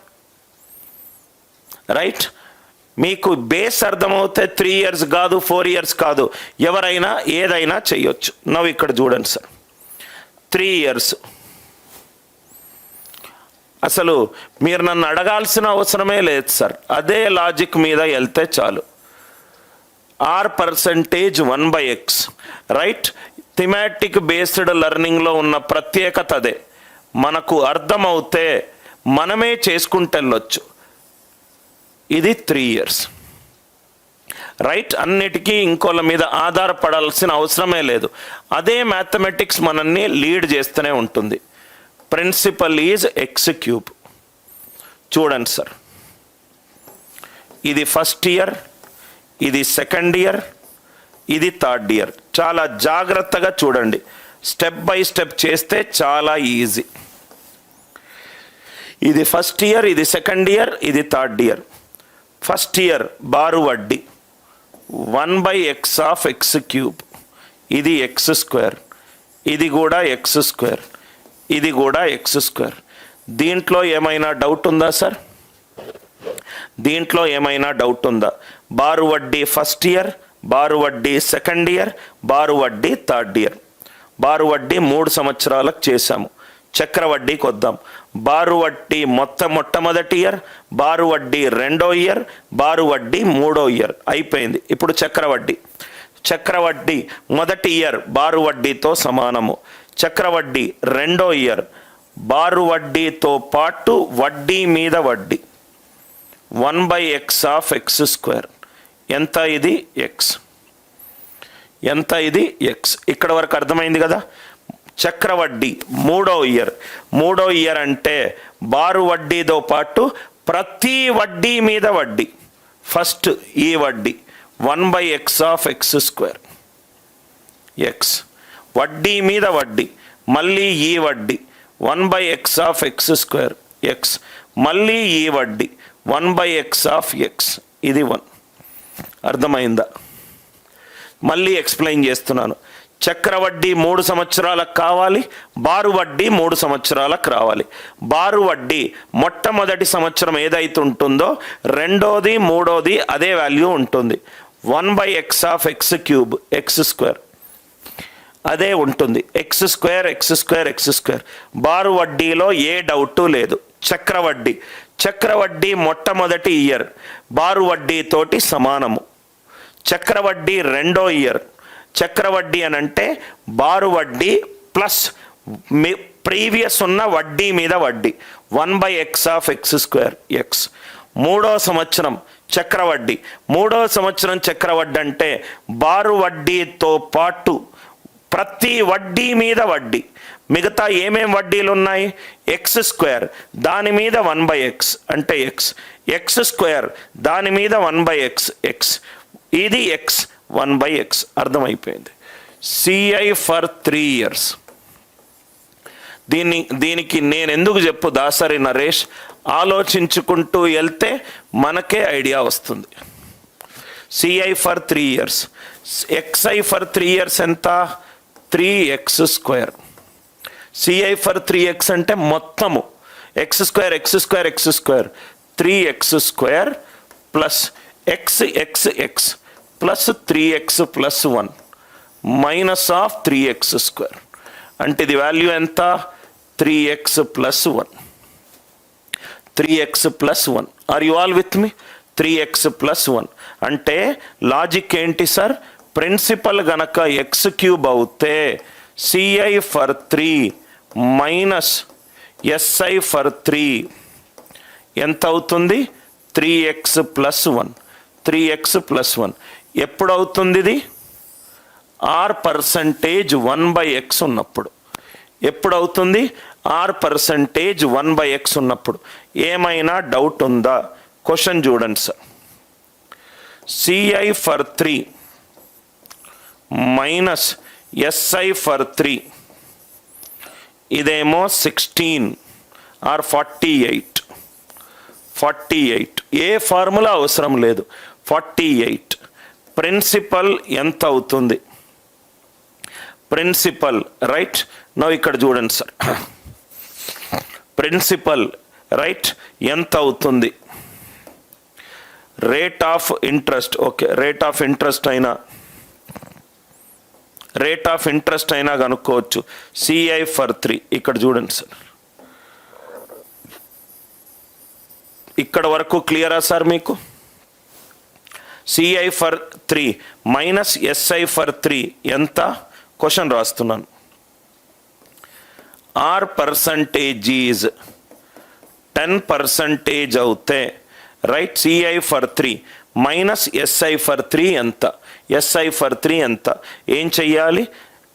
రైట్. మీకు బేస్ అర్థమవుతే 3 years కాదు, 4 years కాదు, ఎవరైనా ఏదైనా చేయొచ్చు. నవ్వు ఇక్కడ చూడండి సార్. 3 years అసలు మీరు నన్ను అడగాల్సిన అవసరమే లేదు సార్. అదే లాజిక్ మీద వెళ్తే చాలు. R percentage 1/x right. Thematic based లెర్నింగ్లో ఉన్న ప్రత్యేకత అదే. మనకు అర్థమవుతే మనమే చేసుకుంటూ వెళ్ళొచ్చు. ఇది 3 years రైట్. అన్నిటికీ ఇంకోళ్ళ మీద ఆధారపడాల్సిన అవసరమే లేదు. అదే మ్యాథమెటిక్స్ మనల్ని లీడ్ చేస్తూనే ఉంటుంది. Principal is x cube. చూడండి సార్, ఇది ఫస్ట్ ఇయర్, ఇది సెకండ్ ఇయర్, ఇది థర్డ్ ఇయర్. చాలా జాగ్రత్తగా చూడండి. స్టెప్ బై స్టెప్ చేస్తే చాలా ఈజీ. ఇది ఫస్ట్ ఇయర్, ఇది సెకండ్ ఇయర్, ఇది థర్డ్ ఇయర్. ఫస్ట్ ఇయర్ బారు వడ్డీ, 1/x ఆఫ్ ఎక్స్ క్యూబ్, ఇది ఎక్స్ స్క్వేర్, ఇది కూడా ఎక్స్ స్క్వేర్, ఇది కూడా ఎక్స్ స్క్వేర్. దీంట్లో ఏమైనా డౌట్ ఉందా సార్? దీంట్లో ఏమైనా డౌట్ ఉందా? బారు వడ్డీ ఫస్ట్ ఇయర్, బారు వడ్డీ సెకండ్ ఇయర్, బారు వడ్డీ థర్డ్ ఇయర్. బారు వడ్డీ 3 సంవత్సరాలకు చేశాము. చక్రవడ్డీకి వద్దాం. బారు వడ్డీ మొట్టమొదటి ఇయర్, బారు వడ్డీ 2వ ఇయర్, బారు వడ్డీ 3వ ఇయర్ అయిపోయింది. ఇప్పుడు చక్రవడ్డీ. చక్రవడ్డీ మొదటి ఇయర్ బారు వడ్డీతో సమానము. చక్రవడ్డీ 2వ ఇయర్ బారు వడ్డీతో పాటు వడ్డీ మీద వడ్డీ 1/x ఆఫ్ ఎక్స్ స్క్వేర్. ఎంత ఇది? ఎక్స్. ఎంత ఇది? ఎక్స్. ఇక్కడ వరకు అర్థమైంది కదా? చక్రవడ్డీ 3వ ఇయర్. 3వ ఇయర్ అంటే బారు వడ్డీతో పాటు ప్రతి వడ్డీ మీద వడ్డీ. ఫస్ట్ ఈ వడ్డీ 1/x of X square, X. వడ్డీ మీద వడ్డీ, మళ్ళీ ఈ వడ్డీ 1/x of X square, X. మళ్ళీ ఈ వడ్డీ 1/x ఆఫ్ ఎక్స్, ఇది 1. అర్థమైందా? మళ్ళీ ఎక్స్ప్లెయిన్ చేస్తున్నాను. చక్రవడ్డీ 3 సంవత్సరాలకు కావాలి, బారు వడ్డీ 3 సంవత్సరాలకు రావాలి. బారు వడ్డీ మొట్టమొదటి సంవత్సరం ఏదైతే ఉంటుందో రెండోది మూడోది అదే వాల్యూ ఉంటుంది. 1/x of x cube, x square అదే ఉంటుంది. X square, x square, x square. బారు వడ్డీలో ఏ డౌటు లేదు. చక్రవడ్డీ, చక్రవడ్డీ మొట్టమొదటి ఇయర్ బారు వడ్డీ తోటి సమానము. చక్రవడ్డీ 2వ ఇయర్. చక్రవడ్డీ అని అంటే బారు వడ్డీ ప్లస్ ప్రీవియస్ ఉన్న వడ్డీ మీద వడ్డీ 1/x of X square, X. 3వ సంవత్సరం చక్రవడ్డీ. 3వ సంవత్సరం చక్రవడ్డీ అంటే బారు వడ్డీతో పాటు ప్రతి వడ్డీ మీద వడ్డీ. మిగతా ఏమేం వడ్డీలు ఉన్నాయి? ఎక్స్ స్క్వేర్, దాని మీద 1/x అంటే ఎక్స్. ఎక్స్ స్క్వేర్, దాని మీద 1/x, ఎక్స్. ఇది ఎక్స్, 1/x. అర్థమైపోయింది. CI for 3 years. దీనికి నేను ఎందుకు చెప్పు దాసరి నరేష్, ఆలోచించుకుంటూ వెళ్తే మనకే ఐడియా వస్తుంది. CI for 3 years. SI for 3 years ఎంత? 3x square. CI for 3x అంటే మొత్తము x square, x square, x square. 3x square plus x x x plus 3x plus 1 minus of 3x square. అంటే ఇది value ఎంత? 3x plus 1. 3x plus 1. Are you all with me? 3x plus 1 అంటే logic ఏంటి sir? Principal గనక x cube అవుతే CI for 3 minus SI for 3 ఎంత అవుతుంది? 3x plus 1. 3x plus 1 ఎప్పుడు అవుతుంది ఇది? R% 1/x ఉన్నప్పుడు. ఎప్పుడు అవుతుంది? R% 1/x ఉన్నప్పుడు. ఏమైనా డౌట్ ఉందా? క్వశ్చన్ చూడండి sir. CI for 3 minus SI for 3 ఇదేమో 16 ఆర్ 48. 48 ఏ ఫార్ములా అవసరం లేదు. 48 ప్రిన్సిపల్ ఎంత అవుతుంది? Principal right. నో ఇక్కడ చూడండి సార్, ప్రిన్సిపల్ రైట్ ఎంత అవుతుంది? Rate of interest. Okay, rate of interest అయినా కనుక్కోవచ్చు. సిఐ ఫర్ 3 ఇక్కడ చూడండి సార్. ఇక్కడ వరకు క్లియరా సార్ మీకు? CI for 3 minus SI for 3 ఎంత? క్వశ్చన్ రాస్తున్నాను. R% ఈజ్ 10% అవుతే right. CI for 3 minus SI for 3 ఎంత? ఎస్ఐ ఫర్ 3 ఎంత? ఏం చెయ్యాలి?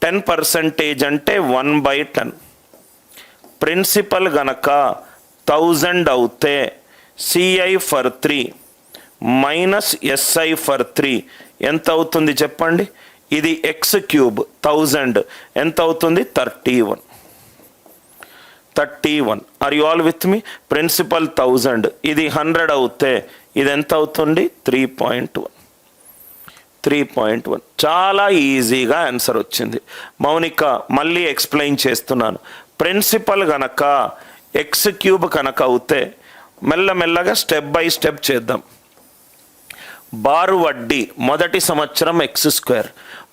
10% అంటే 1/10. ప్రిన్సిపల్ గనక 1000 అవుతే CI for 3 minus SI for 3 ఎంత అవుతుంది చెప్పండి? ఇది ఎక్స్ క్యూబ్ 1000 ఎంత అవుతుంది? 31. 31. Are you all with me? Principal 1000, ఇది 100 అవుతే ఇది ఎంత అవుతుంది? 3.1. 3.1. చాలా ఈజీగా ఆన్సర్ వచ్చింది. మౌనిక మళ్ళీ ఎక్స్ప్లెయిన్ చేస్తున్నాను. ప్రిన్సిపల్ గనక x³ కనుక అవుతే మెల్లమెల్లగా స్టెప్ బై స్టెప్ చేద్దాం. బారు వడ్డీ మొదటి సంవత్సరం x²,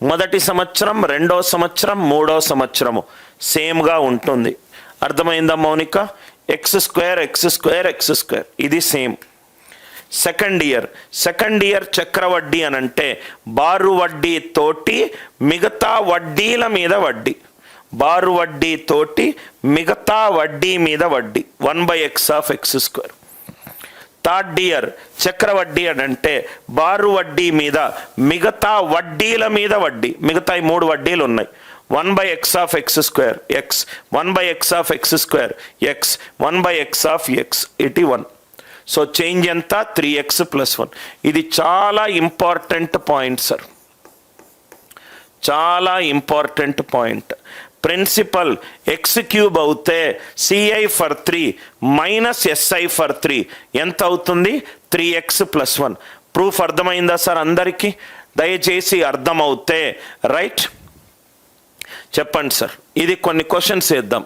మొదటి సంవత్సరం, రెండో సంవత్సరం, మూడో సంవత్సరము సేమ్గా ఉంటుంది. అర్థమైందా మౌనిక? x² ఇది సేమ్. సెకండ్ ఇయర్ చక్రవడ్డీ అని అంటే బారు వడ్డీ తోటి మిగతా వడ్డీల మీద వడ్డీ, బారు వడ్డీ తోటి మిగతా వడ్డీ మీద వడ్డీ 1/x². థర్డ్ ఇయర్ చక్రవడ్డీ అని అంటే బారు వడ్డీ మీద మిగతా వడ్డీల మీద వడ్డీ, మిగతా 3 వడ్డీలు ఉన్నాయి. 1/x², x 1/x² x 1/x ఇది 1. సో చేంజ్ ఎంత? 3x+1. ఇది చాలా ఇంపార్టెంట్ పాయింట్ సార్, చాలా ఇంపార్టెంట్ పాయింట్. ప్రిన్సిపల్ x³ అవుతే CI/3 మైనస్ SI/3 ఎంత అవుతుంది? 3x+1. ప్రూఫ్ అర్థమైందా సార్ అందరికీ? దయచేసి అర్థమవుతే రైట్ చెప్పండి సార్. ఇది కొన్ని క్వశ్చన్స్ వేద్దాం.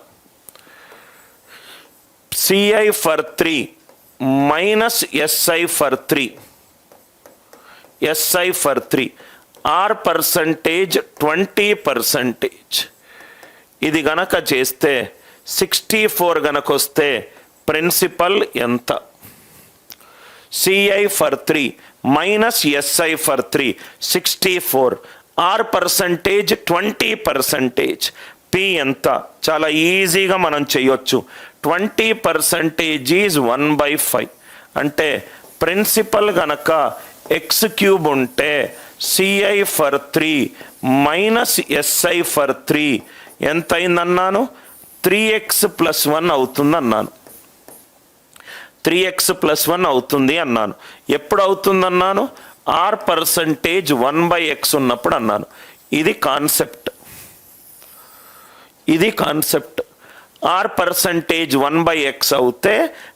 CI/3 minus SI/3, SI/3 R percentage 20%. ఇది గనక చేస్తే 64 గనక వస్తే ప్రిన్సిపల్ ఎంత? CI/3 minus SI/3 64, R percentage 20%. P ఎంత? చాలా ఈజీగా మనం చేయొచ్చు. 20% ఈజ్ 1/5. అంటే ప్రిన్సిపల్ గనక x³ ఉంటే CI/3 మైనస్ SI/3 ఎంత అయిందన్నాను? 3x+1 అవుతుంది అన్నాను. 3x+1 అవుతుంది అన్నాను. ఎప్పుడు అవుతుంది అన్నాను? R పర్సంటేజ్ 1/x ఉన్నప్పుడు అన్నాను. ఇది కాన్సెప్ట్, ఇది కాన్సెప్ట్. R పర్సంటేజ్ 1/x అవుతే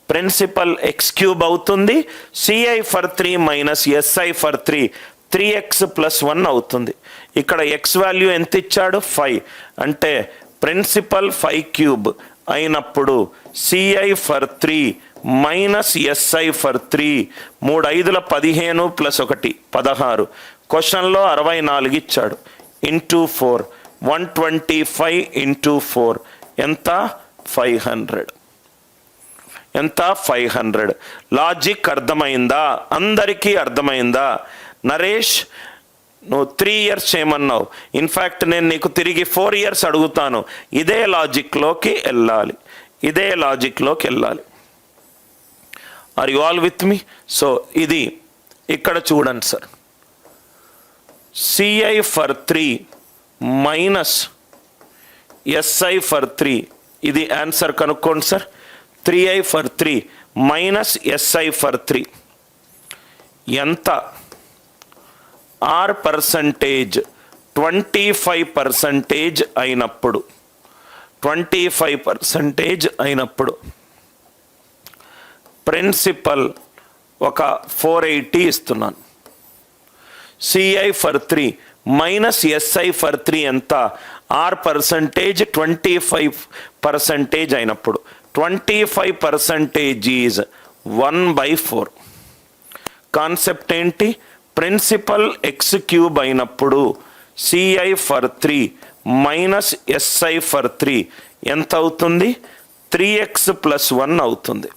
ప్రిన్సిపల్ x³ అవుతుంది. CI/3 మైనస్ SI/3 3x+1 అవుతుంది. ఇక్కడ x వాల్యూ ఎంత ఇచ్చాడు? 5. అంటే ప్రిన్సిపల్ 5³ అయినప్పుడు CI/3 మైనస్ SI/3 3 5 15 + 1 16. క్వశ్చన్లో 64 ఇచ్చాడు. ఇంటూ 4 125 ఇంటూ 4 ఎంత? 500. ఎంత? 500. లాజిక్ అర్థమైందా? అందరికీ అర్థమైందా? నరేష్ నువ్వు 3 ఇయర్స్ చేయమన్నావు. ఇన్ఫ్యాక్ట్ నేను నీకు తిరిగి 4 ఇయర్స్ అడుగుతాను. ఇదే లాజిక్లోకి వెళ్ళాలి, ఇదే లాజిక్లోకి వెళ్ళాలి. Are you all with me? So ఇది ఇక్కడ చూడండి సార్. CI/3 మైనస్ SI/3 ఇది ఆన్సర్ కనుక్కోండి సార్. 3I/3 మైనస్ SI/3 ఎంత? R పర్సంటేజ్ 25% అయినప్పుడు, 25% అయినప్పుడు ప్రిన్సిపల్ ఒక 480 ఇస్తున్నాను. CI/3 మైనస్ SI/3 ఎంత? R పర్సంటేజ్ 25% అయినప్పుడు 25% ఈజ్ 1/4. కాన్సెప్ట్ ఏంటి? ప్రిన్సిపల్ x³ అయినప్పుడు CI/3 మైనస్ SI/3 ఎంత అవుతుంది? 3x+1 అవుతుంది.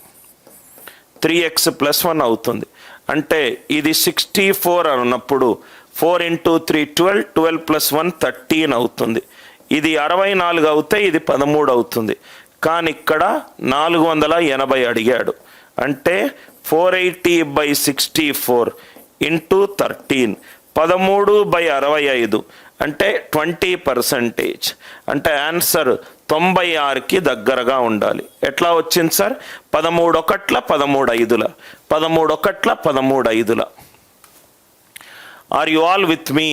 3x+1 అవుతుంది. అంటే ఇది 64 అన్నప్పుడు 4 × 3 12, 12 + 1 13 అవుతుంది. ఇది 64 అవుతే ఇది 13 అవుతుంది. కానీ ఇక్కడ 480 అడిగాడు. అంటే 480/64 ఇంటూ 13 13/65 అంటే 20%. అంటే ఆన్సర్ 96కి దగ్గరగా ఉండాలి. ఎట్లా వచ్చింది sir? 13 1 13 5 13 1 13 5. Are you all with me?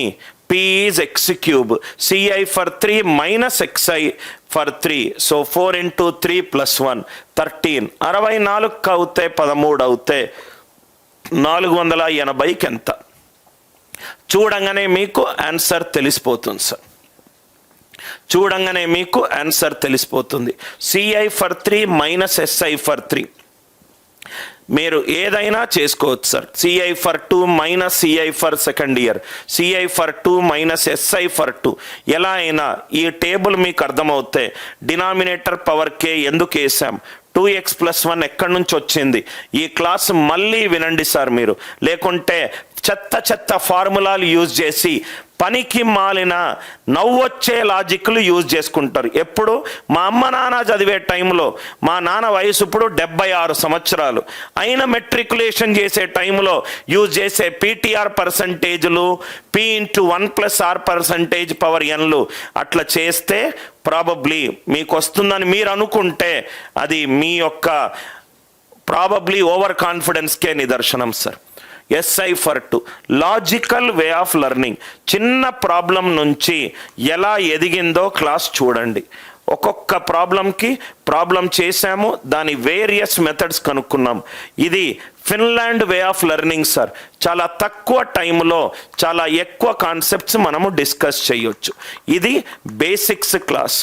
P is x³, CI/3 minus XI/3. So 4 × 3 + 1 13. 64 అవుతే 13 అవుతే 480కి ఎంత? చూడంగానే మీకు ఆన్సర్ తెలిసిపోతుంది సార్. చూడంగానే మీకు ఆన్సర్ తెలిసిపోతుంది. CI for 3 minus SI for 3 మీరు ఏదైనా చేసుకోవచ్చు sir. CI for 2 minus CI for second year, CI for 2 minus SI for 2. ఎలా అయినా ఈ టేబుల్ మీకు అర్థమవుతే డినామినేటర్ పవర్ K ఎందుకు వేసాం, 2x+1 ఎక్కడి నుంచి వచ్చింది, ఈ క్లాస్ మళ్ళీ వినండి సార్ మీరు. లేకుంటే చెత్త ఫార్ములాలు యూజ్ చేసి పనికి మాలిన నవ్వొచ్చే లాజిక్లు యూజ్ చేసుకుంటారు. ఎప్పుడు మా అమ్మ నాన్న చదివే టైంలో, మా నాన్న వయసు ఇప్పుడు 76 సంవత్సరాలు అయిన మెట్రికులేషన్ చేసే టైంలో యూజ్ చేసే PTR పర్సంటేజ్లు, P×1+R పవర్ Nలు అట్లా చేస్తే ప్రాబబ్లీ మీకు వస్తుందని మీరు అనుకుంటే అది మీ యొక్క ప్రాబబ్లీ ఓవర్ కాన్ఫిడెన్స్కే నిదర్శనం sir. SI for 2 logical way of learning. చిన్న ప్రాబ్లం నుంచి ఎలా ఎదిగిందో క్లాస్ చూడండి. ఒక్కొక్క ప్రాబ్లం చేశాము, దాని వేరియస్ మెథడ్స్ కనుక్కున్నాం. ఇది Finland way of learning sir. చాలా తక్కువ టైంలో చాలా ఎక్కువ కాన్సెప్ట్స్ మనము డిస్కస్ చేయొచ్చు. ఇది బేసిక్స్ క్లాస్.